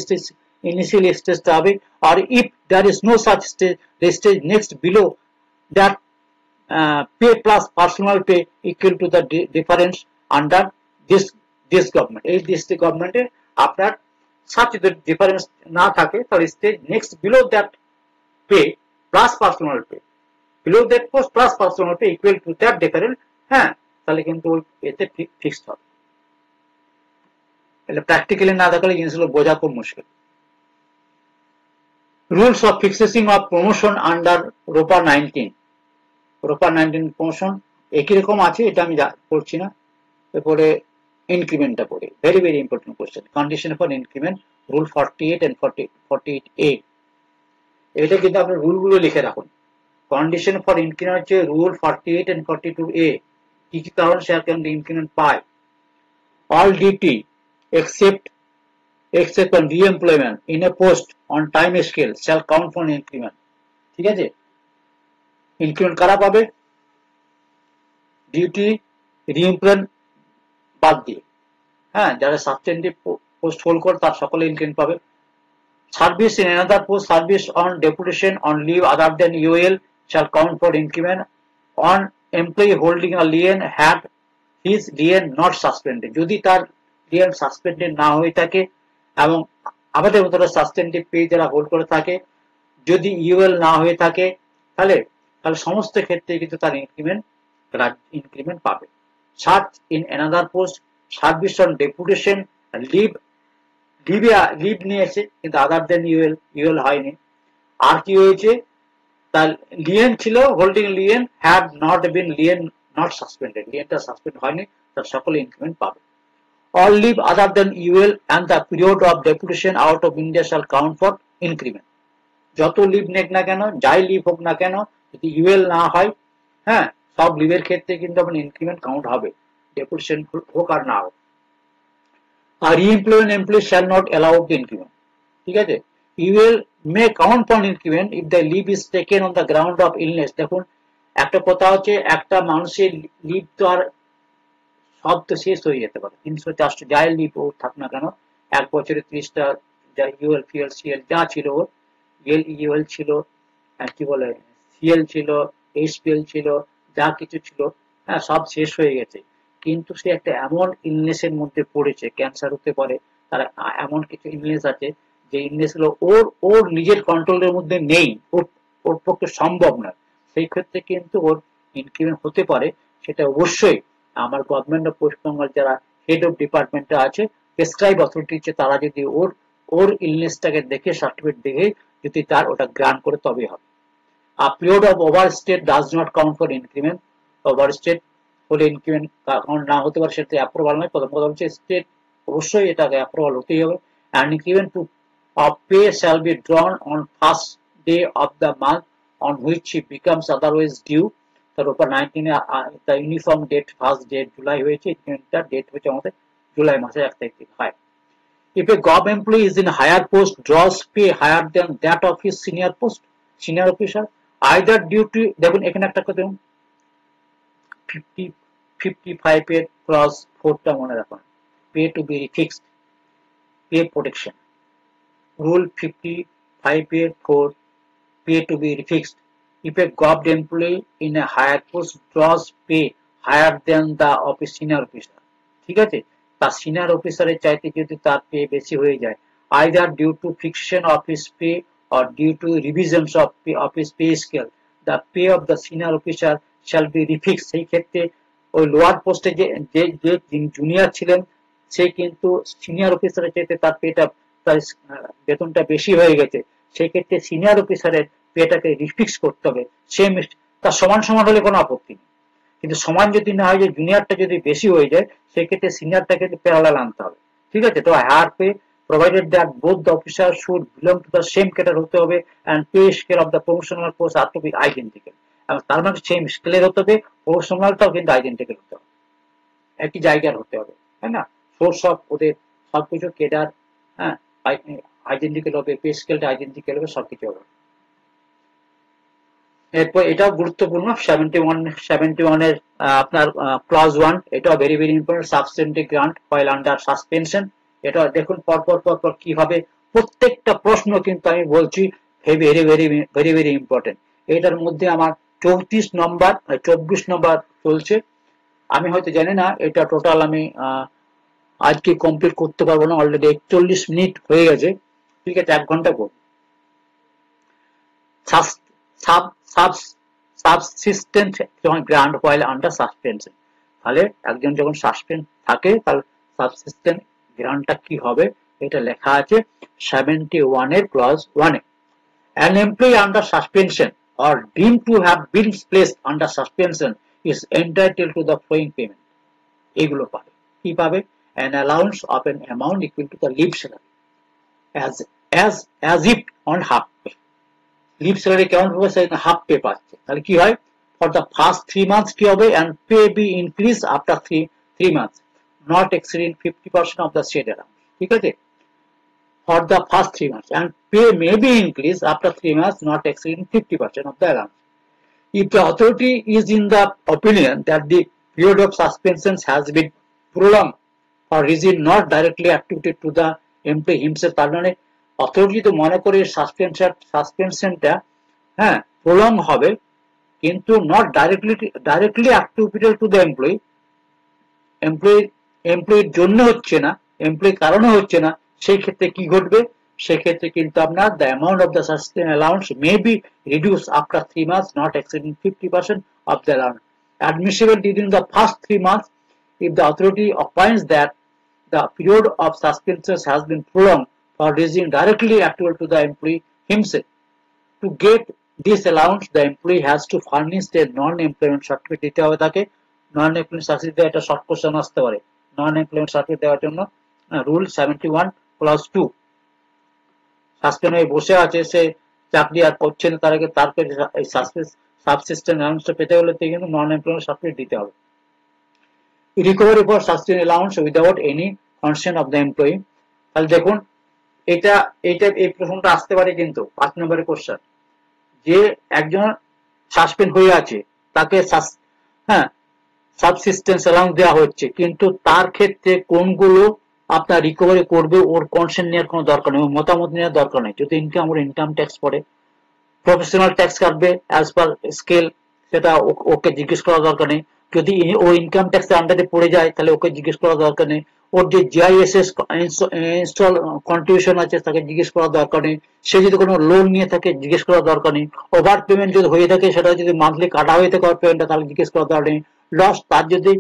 স্টেজটা হবে। আর if there is no such stage, the stage next below that pay plus personal pay equal to the difference under this government. এই district government এ আপনার such the difference না থাকে, তাহলে stage next below that pay plus personal pay, below that post plus personal pay equal to that difference, হ্যাঁ, তাহলে কিন্তু এতে fixed হবে। তাহলে প্র্যাকটিক্যালি না থাকলে জিনিসগুলো বোঝা খুব মুশকিল। Rules of fixing of promotion under ROPA 19, ROPA 19 promotion একই রকম আছে, এটা আমি পড়ছি না। এরপরে ইনক্রিমেন্টটা পড়ি, very very important question. Condition for increment, rule 48 and 48A। এটা কিন্তু আপনার রুলগুলো লিখে রাখুন। কন্ডিশন ফর ইনক্রিমেন্ট হচ্ছে রুল 48 and 42A, কি কি কারণ সে ইনক্রিমেন্ট পায়। All duty except except on re-employment in a post on time scale shall count for increment। ঠিক আছে, ইনক্রিমেন্ট কারা পাবে? ডিউটি রি-এমপ্লয়মেন্ট বাদ দিয়ে, হ্যাঁ, যারা সাবস্টেন্টিভ পোস্ট হোল্ড করে তার সকলে ইনক্রিমেন্ট পাবে। Service in another post, service on deputation, on leave other than UL shall count for increment on employee holding a lien had his lien not suspended। যদি তার lien suspended না হয়ে থাকে এবং আমাদের মতো সাবস্টেন্টিভ পে যারা হোল্ড করে থাকে, যদি ইউএল না হয়ে থাকে, তাহলে তাহলে সমস্ত ক্ষেত্রে কিন্তু তার ইনক্রিমেন্ট পাবে। Search in another post, service on deputation, leave leave নিয়েছে কিন্তু আদার দেন ইউএল হয়নি। আর কি হয়েছে? তার লিয়েন ছিল, holding lien, had not been lien not suspended, লিয়েনটা সাসপেন্ড হয়নি, তার সকলে ইনক্রিমেন্ট পাবে। All leave other than UL and the period of deputation out of India shall count for increment. যত লিভ নেক না কেন, যাই লিভ হোক না কেন, যদি ইউএল না হয়, হ্যাঁ, সব লিভের ক্ষেত্রে কিন্তু আপনার ইনক্রিমেন্ট কাউন্ট হবে, ডেপুটেশন হোক আর না হোক। আর re-employment employee shall not allow the increment. ঠিক আছে, UL may count for increment if the leave is taken on the ground of illness. দেখুন, একটা কথা হচ্ছে, একটা মানুষের লিভ তো আর সব তো শেষ হয়ে যেতে পারে, 300-400 যাই লিভ ও থাক না কেন, এক বছরে 30টা যা ইউএল ফিএল সিএল যা ছিল, ওর ইউএল ছিল, কি বলে, সিএল ছিল, এইচপিএল ছিল, যা কিছু ছিল, হ্যাঁ, সব শেষ হয়ে গেছে। কিন্তু সে একটা এমন ইলনেসের মধ্যে পড়েছে, ক্যান্সার হতে পারে, তার এমন কিছু ইলনেস আছে যে ইলনেস গুলো ওর ওর নিজের কন্ট্রোলের মধ্যে নেই, ওর ওর পক্ষে সম্ভব নয়, সেই ক্ষেত্রে কিন্তু ওর ইনক্রিমেন্ট হতে পারে। সেটা অবশ্যই আমার গভর্নমেন্ট অফ ওয়েস্ট বেঙ্গল যারা হেড অফ ডিপার্টমেন্টে আছে, প্রেসক্রাইব অথরিটি আছে, তারা যদি ওর ওর ইলনেসটাকে দেখে, সার্টিফিকেট দেখে যদি তার ওটা গ্রান্ট করে তবে হবে। A period of overstate does not count for increment। overstate হলে ইনক্রিমেন্ট কাউন্ট না হতে পারে, সেটা অ্যাপ্রুভাল নয়। প্রথম কথা হচ্ছে স্টেট অবশ্যই এটাকে অ্যাপ্রুভাল হতেই হবে। and increment to of pay shall be drawn on first day of the month on which it becomes otherwise due। তার উপর 19 the uniform date first date July হয়েছে, ইনক্রিমেন্টটা ডেট হচ্ছে আমাদের জুলাই মাসের 1 তারিখ থেকে হয়। If a gov employee is in higher post, draws pay higher than that of his senior post, senior officer, either due to, দেখুন এখানে একটা কথা দেখুন, 55 এর ক্লজ 4টা মনে রাখুন, pay to be fixed, pay protection, rule 55 এর 4, pay to be fixed। If a gov employee in a higher post draws pay higher than the of a senior officer, ঠিক আছে, তার সিনিয়র অফিসারের চাইতে যদি তার পে বেশি হয়ে যায়, either due to fixation of his pay or due to revisions of his pay scale, the pay of the senior officer shall be refixed। সেই ক্ষেত্রে ওই লোয়ার পোস্টে যে যে জুনিয়র ছিলেন, সে কিন্তু সিনিয়র অফিসারের চাইতে তার পেটা, তার বেতনটা বেশি হয়ে গেছে, সেই ক্ষেত্রে সিনিয়র অফিসারের পেটাকে রিফিক্স করতে হবে। সেম, তার সমান সমান হলে কোনো আপত্তি নেই, কিন্তু সমান যদি না হয়, যে জুনিয়রটা যদি বেশি হয়ে যায়, সেক্ষেত্রে সিনিয়রটাকে প্যারালাল আনতে হবে। ঠিক আছে, তো higher pay provided that both the officers should belong to the same category হতে হবে, and pay scale of the promotional post are to be identical। এবং তার মানে সেম স্কেলের হতে হবে, প্রমোশনালটাও কিন্তু আইডেন্টিক্যাল হতে হবে, একই জায়গার হতে হবে, তাই না? সোর্স অফ ওদের সবকিছু কেডার, হ্যাঁ, আইডেন্টিক্যাল হবে, পে স্কেলটা আইডেন্টিক্যাল হবে, সবকিছু হবে। এরপর এটাও গুরুত্বপূর্ণ, 71 এর আপনার ক্লজ 1, এটাও very very important, substantive grant while under suspension. এটা দেখুন পরপর কিভাবে প্রত্যেকটা প্রশ্ন কিন্তু আমি বলছি very very very very important. এটার মধ্যে আমার 24 নম্বর চলছে। আমি হয়তো জানি না এটা টোটাল আমি আজকে কমপ্লিট করতে পারবো না, অলরেডি 41 মিনিট হয়ে গেছে। ঠিক আছে, 1 ঘন্টা করব। সাবসিস্টেন্ট গ্রান্ট হোয়াইল আন্ডার সাসপেনশন, তাহলে একজন যখন সাসপেন্ড থাকে, তাহলে সাবসিস্টেন্ট গ্রান্টটা কি হবে, এটা লেখা আছে 71 এর ক্লজ 1 এ। An employee under suspension or deemed to have been placed under suspension is entitled to the following payment। এগুলো পাবে, কি পাবে? An allowance of an amount equal to the leave salary as if on half pay। Leave salary কেমন পাবে, সেখানে half pay পাচ্ছে। তাহলে কি হয়, ফর দ্য ফার্স্ট 3 months কি হবে, and pay B increase after three months not exceeding 50% of the state allowance. ঠিক আছে, for the first 3 months, and pay may be increased after 3 months not exceeding 50% of the allowance. If the authority is in the opinion that the period of suspension has been prolonged or is not directly attributed to the employee himself, তার মানে authority তো মনে করে সাসপেনশনটা হ্যাঁ prolong হবে, কিন্তু not directly attributable to the employee এমপ্লয়ির জন্য হচ্ছে না, এমপ্লয়ি কারণে হচ্ছে না, সেই ক্ষেত্রে কি ঘটবে, সেক্ষেত্রে কিন্তু আপনার the amount of the sustain allowance may be reduce after 3 months not exceeding 50% of the allowance admissible during the first 3 months if the authority opines that the period of suspension has been prolonged for reason directly attributable to the employee himself. To get this allowance, the employee has to furnish a non-employment certificate দিতে হবে তাকে। নন employment certificate একটা short question আসতে পারে নন employment certificate দেওয়ার জন্য। Rule 71+2, suspend হয়ে বসে আছে, সে চাকরি আর করছে না, তার আগে তারপরে সাবসিস্টেন্ট অ্যালাউন্সটা পেতে হলে কিন্তু নন এমপ্লয়মেন্ট সার্টিফিকেট দিতে হবে। Recovery for sustain allowance without any consent of the employee. তাহলে দেখুন এটা এটা এই প্রশ্নটা আসতে পারে কিন্তু 5 নম্বরের কোশ্চেন, যে একজন সাসপেন্ড হয়ে আছে, তাকে হ্যাঁ সাবসিস্টেন্স অ্যালাউন্স দেওয়া হচ্ছে, কিন্তু তার ক্ষেত্রে কোনগুলো আপনার রিকভারি করবে ওর কনসেন্ট নেওয়ার কোনো দরকার নেই, মতামত নেওয়ার দরকার নেই। যদি ইনকাম ট্যাক্স পড়ে, প্রফেশনাল ট্যাক্স কাটবে অ্যাজ পার স্কেল, সেটা ওকে জিজ্ঞেস করার দরকার নেই। যদি ও ইনকাম ট্যাক্সের আন্ডারে পড়ে যায় তাহলে ওকে জিজ্ঞেস করার দরকার নেই। ওর যে জিআইএসএস ইনস্টল কন্ট্রিবিউশন আছে তাকে জিজ্ঞেস করার দরকার নেই। সে যদি কোনো লোন নিয়ে থাকে জিজ্ঞেস করার দরকার নেই। ওভার পেমেন্ট যদি হয়ে থাকে, সেটা যদি মান্থলি কাটা হয়ে থাকে ওভার পেমেন্টটা, তাহলে জিজ্ঞেস করার দরকার নেই। লস, তার যদি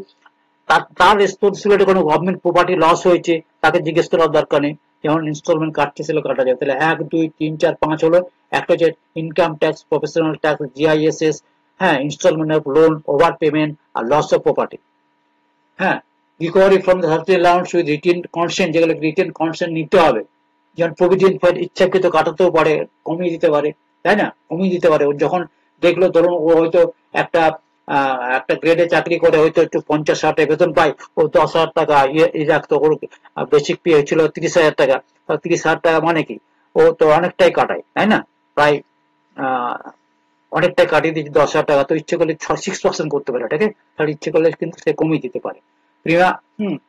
তার রেসপন্সিবিলিটি কোনো গভর্নমেন্ট প্রপার্টি লস হয়েছে, তাকে জিজ্ঞেস করার দরকার নেই। যেমন ইনস্টলমেন্ট কাটতে ছিল কাটা যায়। তাহলে 1, 2, 3, 4, 5 হলো। একটা হচ্ছে income tax, professional tax, GISS, হ্যাঁ instalment of loan, over payment আর লস অফ প্রপার্টি। হ্যাঁ, recovery from the certain allowance with written consent, যেগুলো রিটেন কনসেন্ট নিতে হবে। যেমন প্রভিডেন্ট ফান্ড ইচ্ছাকৃত কাটাতেও পারে, কমিয়ে দিতে পারে, তাই না, কমিয়ে দিতে পারে। ও যখন দেখলো ধরুন ও হয়তো একটা একটা গ্রেডে চাকরি করে হয়তো একটু 50,000 টাকা বেতন পায়, ও 10,000 টাকা রাখতো, ওর বেসিক পে ছিল 30,000 টাকা, 30,000 টাকা মানে কি, ও তো অনেকটাই কাটায়, তাই না, প্রায় অনেকটাই কাটিয়ে দিচ্ছে 10,000 টাকা, তো ইচ্ছে করলে 6% করতে পারে এটাকে, তাহলে ইচ্ছে করলে কিন্তু সে কমিয়ে দিতে পারে।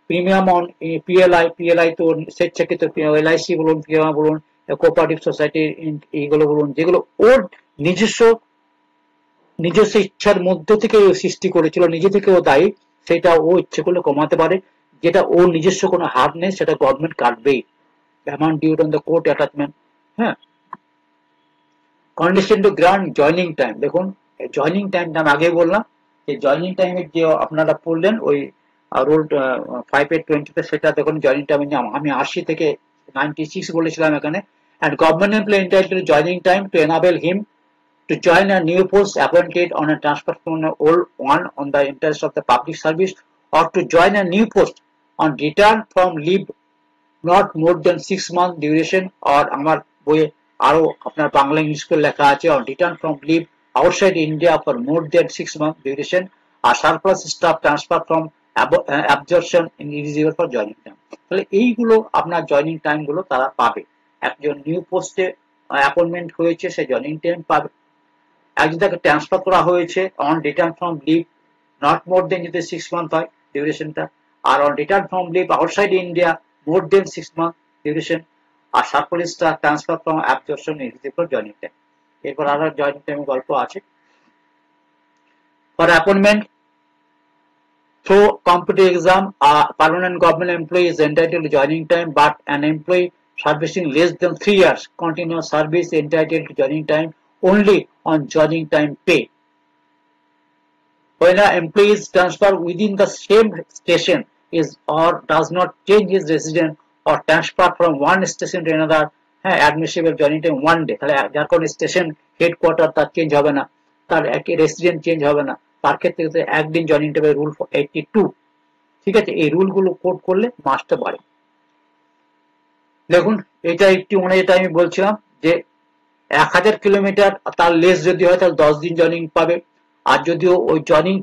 প্রিমিয়াম অন পিএলআই তো স্বেচ্ছাকৃত, এলআইসি বলুন, প্রিমিয়াম বলুন, কোঅপারেটিভ সোসাইটি, এইগুলো বলুন, যেগুলো ওর নিজস্ব ইচ্ছার মধ্য থেকে সৃষ্টি করেছিল, নিজে থেকে ও দায়ী, সেটা ও ইচ্ছে করলে কমাতে পারে। যেটা ওর নিজস্ব কোনো হাত নেই, সেটা গভর্নমেন্ট কাটবেই। Amount dued on the court attachment. হ্যাঁ, condition to grant joining time. দেখুন জয়নিং টাইমটা আমি আগে বললাম, যে জয়নিং টাইমের যে আপনারা পড়লেন ওই রুল 5/20, সেটা দেখুন জয়নিং টাইম আমি 80 থেকে 96 বলেছিলাম এখানে। And government employee entitled joining time to enable him to join a new post appointed on a transfer from an old one on the interest of the public service, or to join a new post on return from leave not more than 6 months duration, or আমার বইয়ে আরো আপনার Bangla English করে লেখা আছে, on return from leave outside India for more than 6 months duration, R surplus staff transfer from absorption eligible for joining time। তাহলে এইগুলো আপনার জয়নিং টাইম গুলো তারা পাবে। একজন নিউ পোস্টে অ্যাপয়েন্টমেন্ট হয়েছে, সে জয়নিং টাইম পাবে। একজন তাকে ট্রান্সফার করা হয়েছে on return from leave not more than যদি 6 মান্থ হয় ডিউরেশনটা, আর on return from leave outside India more than 6 month duration, আর সার্কুলিস্টটা transfer from absorption eligible joining time. এরপর আরো জয়নিং টাইমের গল্প আছে। For appointment through competitive exam, a permanent government employee is entitled to joining time, but an employee servicing less than 3 years continuous service is entitled to joining time only on joining time pay. When an employee is transferred within the same station is or does not change his residence or transfer from one station to another, admissible joining time 1 day। তাহলে যার কোন station headquarter তার change হবে না, তার resident change হবে না, তার ক্ষেত্রে একদিন জয়নিং টাইমের রুল 82। ঠিক আছে, এই রুলগুলো কোড করলে মাসটা বাড়ে। দেখুন এটা একটি যেটা আমি বলছিলাম যে 1000 কিলোমিটার তার লেস যদি হয় তাহলে 10 দিন জয়নিং পাবে। আর যদি ওই জয়নিং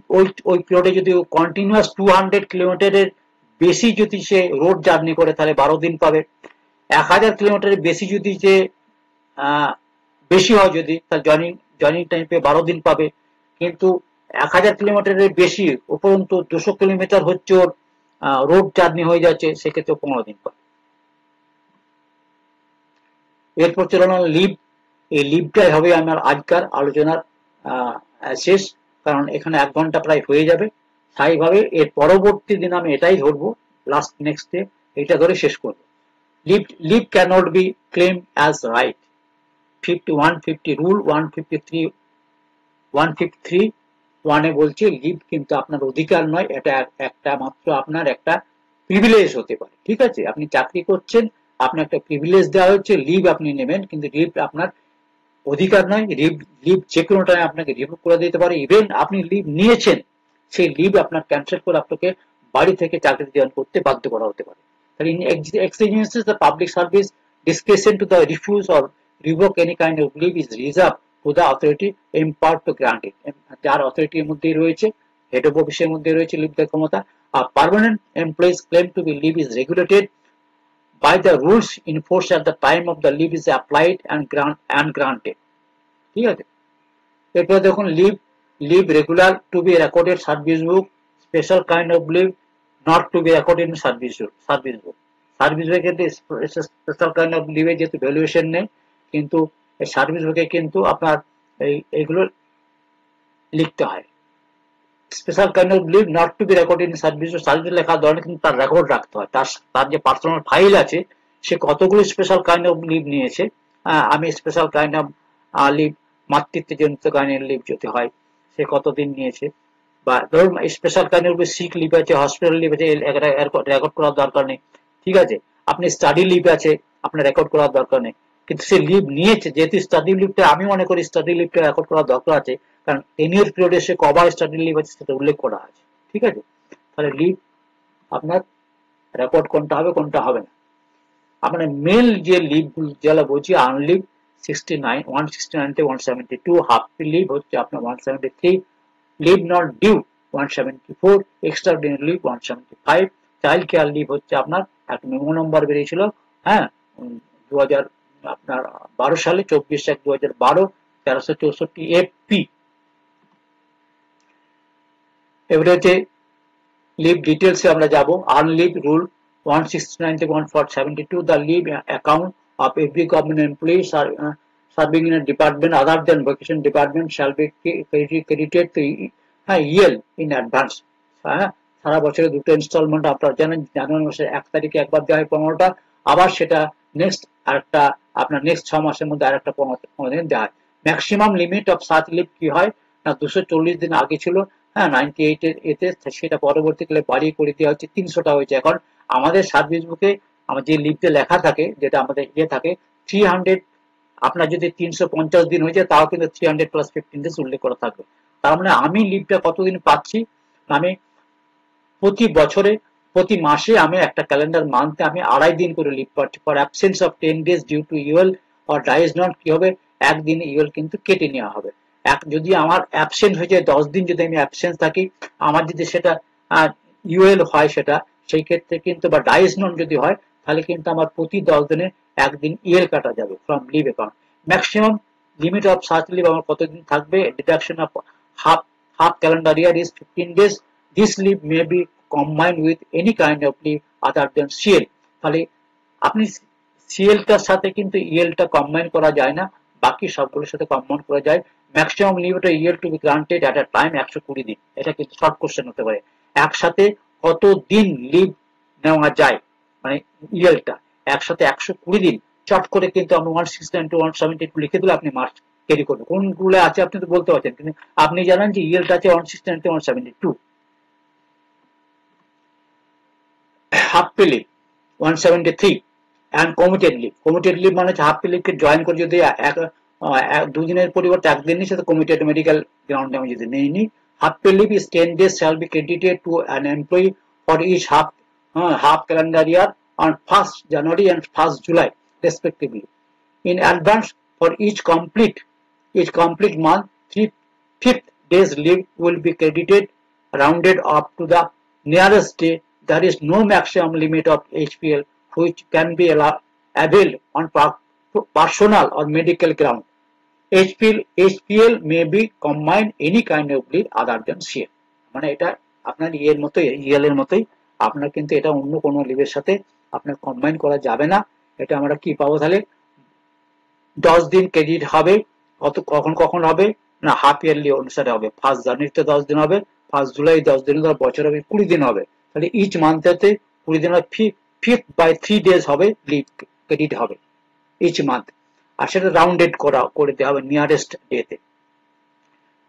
ওই পিরিয়ডে যদি কন্টিনিউয়াস 200 কিলোমিটারের বেশি যদি সে রোড জার্নি করে তাহলে 12 দিন পাবে। 1000 কিলোমিটারের বেশি যদি যে বেশি হয় যদি তাহলে জয়নিং টাইম পেয়ে 12 দিন পাবে। কিন্তু 1000 কিলোমিটারের বেশি উপরন্তু 200 কিলোমিটার হচ্ছে ওর রোড জার্নি হয়ে যাচ্ছে, সেক্ষেত্রে 15 দিন পাবে। এরপর চলে গেল লিভ। এই লিভটাই হবে আমার আজকার আলোচনার শেষ, কারণ এখানে 1 ঘন্টা প্রায় হয়ে যাবে। স্বাভাবিকভাবে এর পরবর্তী দিন আমি এটাই ধরবো, লাস্ট নেক্সট ডে এটা ধরে শেষ করবো। Leave cannot be claim as right. 150 rule 153 বলছে লিভ কিন্তু আপনার অধিকার নয়, এটা একটা মাত্র আপনার একটা প্রিভিলেজ হতে পারে। ঠিক আছে, আপনি চাকরি করছেন, আপনার একটা প্রিভিলেজ দেওয়া হচ্ছে, লিভ আপনি নেবেন, কিন্তু লিভ আপনার অধিকার নয়। লিভ যে কোনো টাইম আপনাকে রিভোক করে দিতে পারে। ইভেন আপনি লিভ নিয়েছেন, সেই লিভ আপনার ক্যান্সেল করে আপনাকে বাড়ি থেকে চাকরি জয়েন করতে বাধ্য করা হতে পারে। তাহলে in exigencies the public service discretion to the refuse or revoke any kind of leave is reserved to the authority empowered to grant it. যার অথরিটির মধ্যেই রয়েছে, হেড অফ অফিসের মধ্যে রয়েছে লিভ দেওয়ার ক্ষমতা। আর permanent employees claim to be leave is regulated by the rules enforced at the time of the leave is applied and granted. ঠিক আছে, এরপর দেখুন leave regular to be recorded service book, special kind of leave not to be recorded in service book. Service বুকে কিন্তু special kind of লিভে যেহেতু valuation নেই, কিন্তু এই সার্ভিস বুকে কিন্তু আপনার এইগুলো লিখতে হয়। Special kind of leave not to be recorded in service book, service লেখার দরকার, কিন্তু তার রেকর্ড রাখতে হয়, তার যে পার্সোনাল ফাইল আছে সে কতগুলো স্পেশাল কাইন্ড অফ লিভ নিয়েছে। আমি স্পেশাল কাইন্ড অফ লিভ মাতৃত্বজনিত কাইন্ড লিভ যদি হয় সে কতদিন নিয়েছে, বা ধরুন special kind of sick leave আছে, হসপিটাল লিভ আছে, রেকর্ড করার দরকার নেই। ঠিক আছে, আপনি স্টাডি লিভ আছে, আপনার রেকর্ড করার দরকার নেই, কিন্তু সে লিভ নিয়েছে, যেহেতু স্টাডি লিভটা আমি মনে করি স্টাডি লিভটা রেকর্ড করার দরকার আছে, কারণ টেনিয়র পিরিয়ডে সে কবার স্টাডি লিভ আছে সেটা উল্লেখ করা আছে। ঠিক আছে, তাহলে লিভ আপনার রেকর্ড কোনটা হবে কোনটা হবে না। আপনার মেল যে লিভ যেগুলো বলছি, আনলিভ 69 169 থেকে 172, হাফ লিভ হচ্ছে আপনার 173, leave not due 174, extraordinary leave 175, child care leave হচ্ছে আপনার এক মেমো নম্বর বেরিয়েছিল, হ্যাঁ 2012 সালে 24/1/2012 1364 FP। এবারে হচ্ছে লিভ ডিটেলসে আমরা যাব। আনলিভ রুল 169 থেকে 172, the leave account of every government employee serving in a department other than vacation department shall be credited to EL in advance. সারা বছরে দুটো ইনস্টলমেন্ট আপনারা জানেন, জানুয়ারি মাসের 1 তারিখে একবার দেওয়া হয় 15টা, আবার সেটা নেক্সট আরেকটা আপনার নেক্সট 6 মাসের মধ্যে আরেকটা 15 দিন দেওয়া হয়। Maximum limit of such leave কি হয় না 240 দিন আগে ছিল, 98 এতে, সেটা পরবর্তীকালে বাড়িয়ে করে দেওয়া হচ্ছে 300টা হয়েছে। এখন আমাদের সার্ভিস বুকে আমার যে লিভটা লেখা থাকে, যেটা আমাদের থাকে 300, আপনার যদি 350 দিন হয়ে যায় তাও কিন্তু 300 + 15 ডেজ উল্লেখ করা থাকবে। তার মানে আমি লিভটা কতদিন পাচ্ছি, আমি প্রতি বছরে প্রতি মাসে আমি একটা ক্যালেন্ডার মান্থে আমি 2.5 দিন করে লিভ পাচ্ছি। For absence of 10 days due to UL or dies not, কি হবে, একদিন ইউএল কিন্তু কেটে নেওয়া হবে। যদি আমার অ্যাবসেন্ট হয়ে যায় 10 দিন, যদি আমি অ্যাবসেন্ট থাকি, আমার যদি সেটা ইউএল হয় সেটা, সেই ক্ষেত্রে কিন্তু বা ডাইজ নট যদি হয় তাহলে কিন্তু আমার প্রতি 10 দিনে একদিন ইএল কাটা যাবে from leave account. Maximum limit of such leave আমার কতদিন থাকবে, deduction of half calendar year is 15 days. This leave may be combined with any kind of leave other than CL. তাহলে আপনি সিএলটার সাথে কিন্তু ইএলটা কম্বাইন করা যায় না, বাকি সবগুলোর সাথে কম্বাইন করা যায়। ম্যাক্সিমাম লিভটা EL to be granted at a time 120 দিন। এটা কিন্তু শর্ট কোশ্চেন হতে পারে, একসাথে কত দিন লিভ নেওয়া যায়, মানে ইএলটা একসাথে 120 দিন চট করে কিন্তু আমরা 169 to 172 লিখে দিলে আপনি মার্চ ক্যারি করবে। কোনগুলো আছে আপনি তো বলতে পারছেন, কিন্তু আপনি জানেন যে ইএলটা আছে 169 to 172। Half pay leave 173 and commuted leave. Commuted leave মানে হাফ পে লিভকে জয়েন করে যদি 2 দিনের পরিবর্তে 1 দিন নিই, সেটা কমিটেড মেডিকেল গ্রাউন্ডে আমি যদি নেই। Half pay leave is 10 days shall be credited to an employee for each half calendar year on 1st January and 1st July respectively. In advance For each complete month, 3/5 days leave will be credited, rounded up to the nearest day. There is no maximum limit of HPL which can be availed on personal or medical ground. HPL may be combined any kind of leave other than CL. মানে এটা আপনার এর মতোই, El এর মতোই, আপনার কিন্তু এটা অন্য কোনো লিভের সাথে আপনার কম্বাইন করা যাবে না। এটা আমরা কি পাবো তাহলে, 10 দিন ক্রেডিট হবে, কখন কখন হবে না, হাফ ইয়ারলি অনুসারে হবে। 1 জানুয়ারিতে 10 দিন হবে, 1 জুলাই 10 দিন হবে, বছর হবে 20 দিন হবে। তাহলে ইচ মান্থেতে 20 দিন হবে, 5/3 ডেজ হবে লিভ ক্রেডিট হবে ইচ মান্থ, আর সেটা রাউন্ডেড করে দেওয়া হবে নিয়ারেস্ট ডেতে।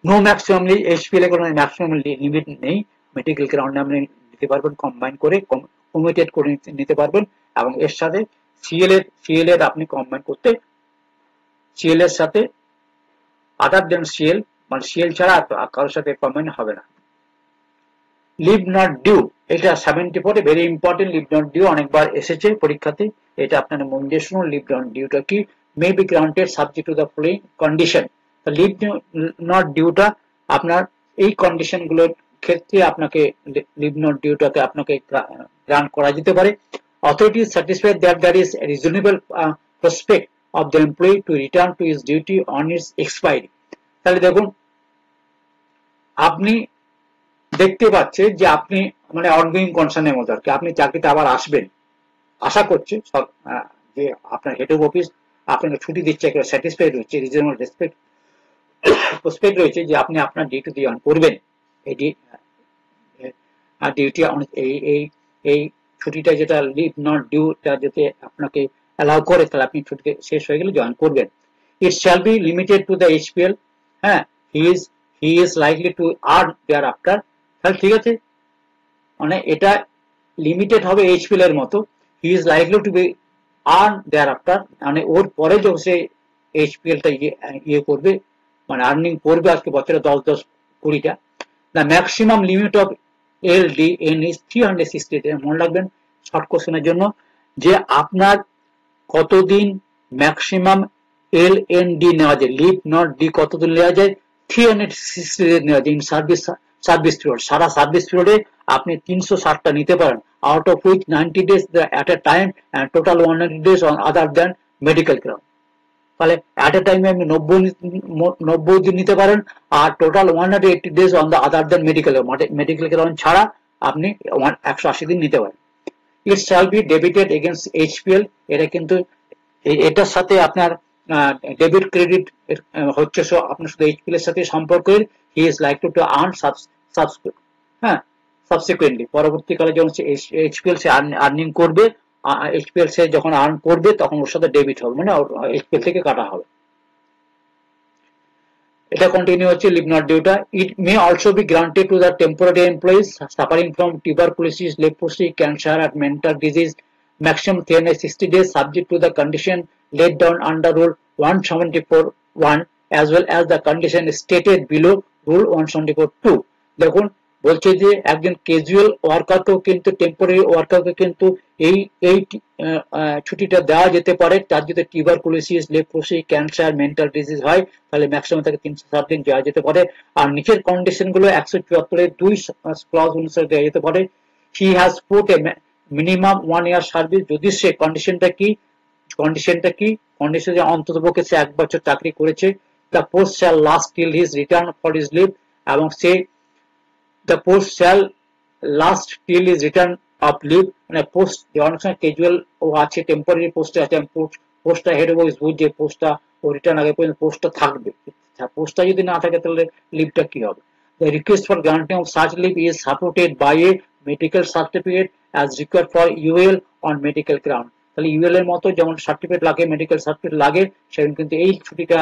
নো ম্যাক্সিমাম এইচপিএল এর কোনো ম্যাক্সিমাম লিমিট নেই। মেডিকেল গ্রাউন্ডে আপনি নিতে পারবেন, কম্বাইন করে কমিটেড করে নিতে পারবেন, এবং এর সাথে সিএল এর আপনি কম্বাইন করতে, সিএল এর সাথে আদার দেন সিএল, মানে সিএল ছাড়া কারোর সাথে কম্বাইন হবে না। লিভ নট ডিউ, এটা 74 very important. Leave not due অনেকবার এসেছে পরীক্ষাতে, এটা আপনারা মন দিয়ে শুনুন। লিভ নট ডিউটা কি, may be granted subject to the following condition. Leave not ডিউটা আপনার এই কন্ডিশন গুলোর ক্ষেত্রে আপনাকে লিভ নট ডিউটাকে আপনাকে গ্রান্ট করা যেতে পারে। Authority satisfied that there is reasonable prospect of the employee to return to his duty on its expiry. তাহলে দেখুন, আপনি দেখতে পাচ্ছে যে আপনি মানে অনগোয়িং কনসার্নের মতো আর কি, আপনি চাকরিতে আবার আসবেন আশা করছে, যে আপনার হেড অফ অফিস আপনাকে ছুটি দিচ্ছে, একটা স্যাটিসফাইড হচ্ছে, রিজনেবল প্রসপেক্ট রয়েছে যে আপনি আপনার ডিউটি জয়েন করবেন। এটি ডিউটি এই ছুটিটা যেটা লিভ নট ডিউটা যেতে আপনাকে অ্যালাউ করে, তাহলে আপনি ছুটি শেষ হয়ে গেলে জয়েন করবেন। It shall be limited to the HPL. হ্যাঁ, he is likely to earn thereafter. তাহলে ঠিক আছে, মানে এটা লিমিটেড হবে এইচপিএল এর মতো। He is likely to be earn thereafter, মানে ওর পরে যখন সে এইচপিএলটা ইয়ে করবে, মানে আর্নিং করবে আজকে বছরে 10-20-20টা। The maximum limit of LDN is 360 day. মনে রাখবেন শর্ট কোশ্চেনের জন্য, যে আপনার কতদিন ম্যাক্সিমাম LND নেওয়া যায়, লিভ নট ডি কতদিন নেওয়া যায়, 360 ডে নেওয়া যায় ইন সার্ভিস পিরিয়ড। সারা সার্ভিস পিরিয়ডে আপনি 360টা নিতে পারেন, out of which 90 days at a time and total 100 days on other than medical ground। তাহলে অ্যাট এ টাইমে আপনি 90 দিন নিতে পারেন, আর total 180 days on the other than medical ground ছাড়া আপনি 180 দিন নিতে পারেন। It shall be debited against HPL. এটা কিন্তু এটার সাথে আপনার ডেবিট ক্রেডিট হচ্ছে, আপনার শুধু এইচপিএল এর সাথে সম্পর্কের। হি is likely to earn subsequently, পরবর্তীকালে যখন এইচপিএল সে আর্নিং করবে, এইচপিএল সে যখন আর্ন করবে তখন ওর সাথে ডেবিট হবে, মানে এইচপিএল থেকে কাটা হবে। এটা কন্টিনিউ হচ্ছে লিভ নট ডিউটা। It may also be granted to the temporary employees suffering from tuberculosis, leprosy, cancer and mental disease, maximum 360 days, subject to the condition laid down under Rule 174(1) as well as the condition stated below Rule 174(2). দেখুন বলছে যে একজন casual ওয়ার্কারকেও কিন্তু, temporary ওয়ার্কারকে কিন্তু এই ছুটিটা দেওয়া যেতে পারে। তার যদি tuberculosis, leprosy, cancer, mental disease হয়, তাহলে ম্যাক্সিমাম তাকে 360 দিন দেওয়া যেতে পারে। আর নিচের কন্ডিশন গুলো 174-2 ক্লজ অনুসারে দেওয়া যেতে পারে। He has put a minimum 1 year service. যদি সে কন্ডিশন যে অন্ততপক্ষে সে 1 বছর চাকরি করেছে। The post shall last till his return for his leave, এবং সে the post shall last till his return of leave। মানে পোস্ট অনেক সময় ক্যাজুয়াল ও আছে, টেম্পোরারি পোস্টে আছে, পোস্টটা হেড অফ অফিস বুঝে পোস্টটা ও রিটার্ন আগে পর্যন্ত পোস্টটা থাকবে। পোস্টটা যদি না থাকে তাহলে লিভটা কি হবে? The request for granting of such leave is supported by a medical certificate as required for UL on medical ground। তাহলে UL এর মতো যেমন সার্টিফিকেট লাগে, মেডিকেল সার্টিফিকেট লাগে, সেরকম কিন্তু এই ছুটিটা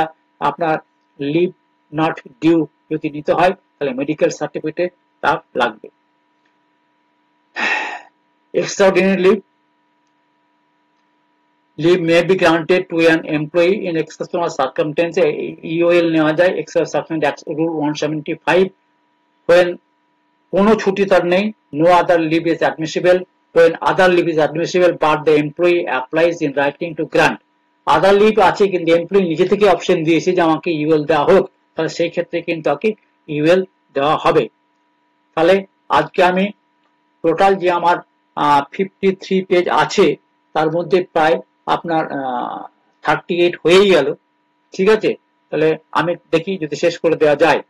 আপনার লিভ নট ডিউ যদি নিতে হয় তাহলে মেডিকেল সার্টিফিকেটে তা লাগবে। Extraordinary leave may be granted to an employee in exceptional circumstances। EOL নেওয়া যায় exceptional circumstances, Rule 175, when কোনো ছুটি তার নেই। No other leave is admissible when other leave is admissible but the employee applies in writing to grant। Other leave আছে কিন্তু employee নিজে থেকে অপশন দিয়েছে যে আমাকে ইউএল দেওয়া হোক, তাহলে সেই ক্ষেত্রে কিন্তু তাকে ইউএল দেওয়া হবে। তাহলে আজকে আমি টোটাল যে আমার 53 পেজ আছে তার মধ্যে প্রায় আপনার 38 হয়েই গেল। ঠিক আছে, তাহলে আমি দেখি যদি শেষ করে দেওয়া যায়।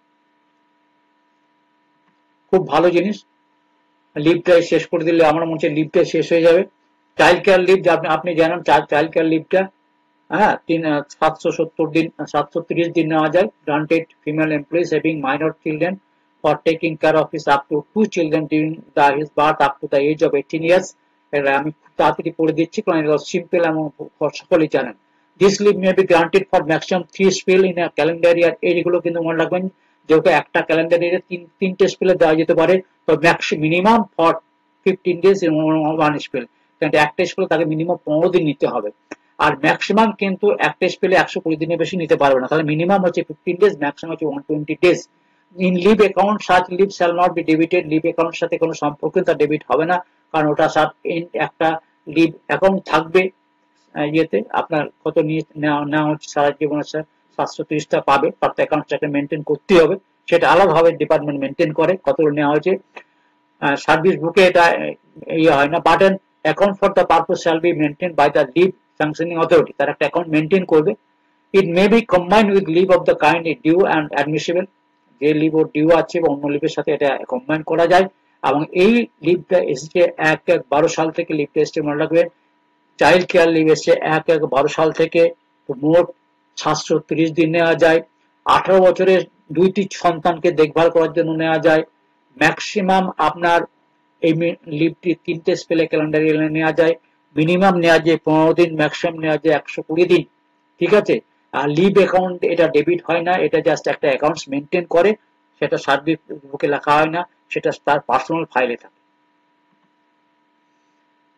খুব ভালো জিনিস, লিভটা শেষ করে দিলে আমার মনে হচ্ছে লিভটা শেষ হয়ে যাবে। চাইল্ড কেয়ার লিভ আপনি জানেন চাইল্ড কেয়ার লিভটা, হ্যাঁ, 770 দিন 730 দিন নেওয়া যায়। Granted female employees having minor children for taking care of his up to 2 children during the his birth up to the age of 18 years. এটা আমি খুব তাড়াতাড়ি পড়ে দিচ্ছি কারণ এটা সিম্পল এবং সকলেই জানেন। This leave may be granted for maximum 3 spell in a calendar year. এইগুলো কিন্তু মনে রাখবেন, যেহেতু একটা ক্যালেন্ডার ইয়ারে তিনটে স্পেলে দেওয়া যেতে পারে, তো minimum for 15 days in one spell. একটা স্পেলে তাকে মিনিমাম 15 দিন নিতে হবে। আর ম্যাক্সিমাম কিন্তু একটা স্পেলে 120 দিনের বেশি নিতে পারবে না, তাহলে মিনিমাম হচ্ছে 15 ডেজ, ম্যাক্সিমাম হচ্ছে 120 days. In leave account such leave shall not be debited. Leave অ্যাকাউন্টের সাথে কোনো সম্পর্ক তার ডেবিট হবে না, কারণ ওটা একটা লিভ অ্যাকাউন্ট থাকবে ইয়েতে আপনার কত নিয়ে নেওয়া হচ্ছে সারা জীবন 730টা পাবে, তার তো অ্যাকাউন্টটাকে মেনটেন করতেই হবে। সেটা আলাদাভাবে ডিপার্টমেন্ট মেনটেন করে কত নেওয়া হয়েছে। সার্ভিস বুকে এটা ইয়ে হয় না, but an account for the purpose shall be maintain by the leave sanctioning authority. তার একটা অ্যাকাউন্ট মেনটেন করবে। It may be combined with leave of the kind due and admissible. যে লিভ ও ডিউ আছে বা অন্য লিভের সাথে এটা কম্বাইন করা যায়। এবং এই লিভটা এসেছে 1/1/12 সাল থেকে, লিভটা এসেছে মনে রাখবেন। চাইল্ড কেয়ার লিভ এসছে 1/1/12 সাল থেকে। মোট 730 দিন নেওয়া যায়। 18 বছরের 2টি সন্তানকে দেখভাল করার জন্য নেওয়া যায়। ম্যাক্সিমাম আপনার এই লিভটি 3টে স্পেলে ক্যালেন্ডার ইয়ারে নেওয়া যায়। মিনিমাম নেওয়া যায় 15 দিন, ম্যাক্সিমাম নেওয়া যায় 120 দিন। ঠিক আছে, আর লিভ অ্যাকাউন্ট এটা ডেবিট হয় না, এটা জাস্ট একটা অ্যাকাউন্টস মেনটেন করে, সেটা সার্ভিস বুকে লেখা হয় না, সেটা তার পার্সোনাল ফাইলে থাকে।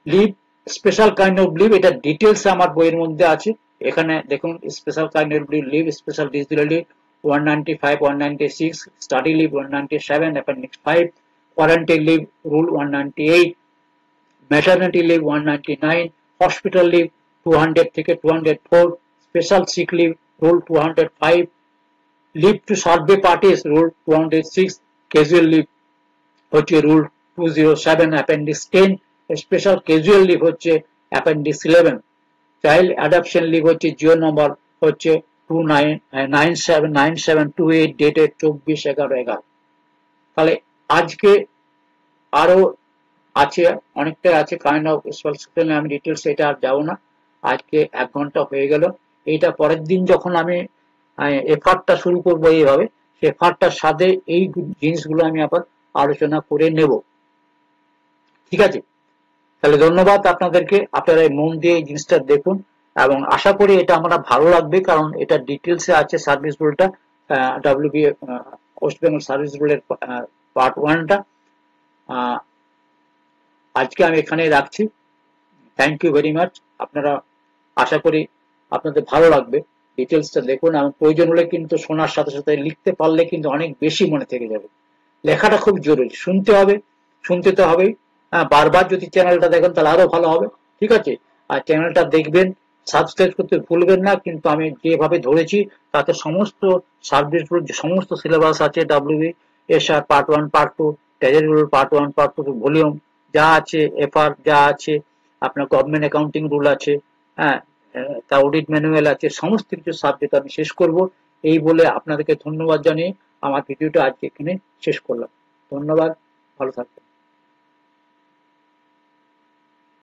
Leave special kind of leave, এটা ডিটেলস আমার বইয়ের মধ্যে আছে। এখানে দেখুন, special kind of leave, special ডিসিডিউরি 195, 196, study leave 197, appendix 5, quarantine leave rule 198, maternity leave 199, hospital leave 200 থেকে 204, special sick leave rule 205, leave to survey parties rule 206, casual leave হচ্ছে rule 207, appendix 10, special casual leave হচ্ছে appendix 11, child adoption leave হচ্ছে জিও নম্বর হচ্ছে 299728, dated 24/11/11। তাহলে আজকে আরো আছে, অনেকটাই আছে কাইন্ড অফ স্পেশাল, আমি ডিটেলস এটা আর যাবো না। আজকে 1 ঘন্টা হয়ে গেল। এইটা পরের দিন যখন আমি এফার্টটা শুরু করবো এইভাবে, সে এফার্টটার সাথে এই জিনিসগুলো আমি আবার আলোচনা করে নেব। ঠিক আছে, তাহলে ধন্যবাদ আপনাদেরকে। আপনারা মন দিয়ে এই জিনিসটা দেখুন এবং আশা করি এটা আমরা ভালো লাগবে, কারণ এটা ডিটেলসে আছে সার্ভিস রুলটা, WBA ওয়েস্ট বেঙ্গল সার্ভিস রুলের পার্ট 1টা। আজকে আমি এখানে রাখছি। Thank you very much. আপনারা, আশা করি আপনাদের ভালো লাগবে। ডিটেলসটা দেখুন এবং প্রয়োজন হলে কিন্তু শোনার সাথে সাথে লিখতে পারলে কিন্তু অনেক বেশি মনে থেকে যাবে। লেখাটা খুব জরুরি, শুনতে হবে, শুনতে তো হবেই। বারবার যদি চ্যানেলটা দেখেন তাহলে আরো ভালো হবে। ঠিক আছে, আর চ্যানেলটা দেখবেন, সাবস্ক্রাইব করতে ভুলবেন না। কিন্তু আমি যেভাবে ধরেছি তাতে সমস্ত সার্ভিস রুল, সমস্ত সিলেবাস আছে, WBSR part 1, part 2, treasury rule part 1, part 2, volume যা আছে, এফআর যা আছে, আপনার গভর্নমেন্ট অ্যাকাউন্টিং রুল আছে, হ্যাঁ, তা অডিট ম্যানুয়াল আছে, সমস্ত কিছু সাবজেক্ট আমি শেষ করব। এই বলে আপনাদেরকে ধন্যবাদ জানিয়ে আমার ভিডিওটা আজকে এখানে শেষ করলাম। ধন্যবাদ, ভালো থাকবেন।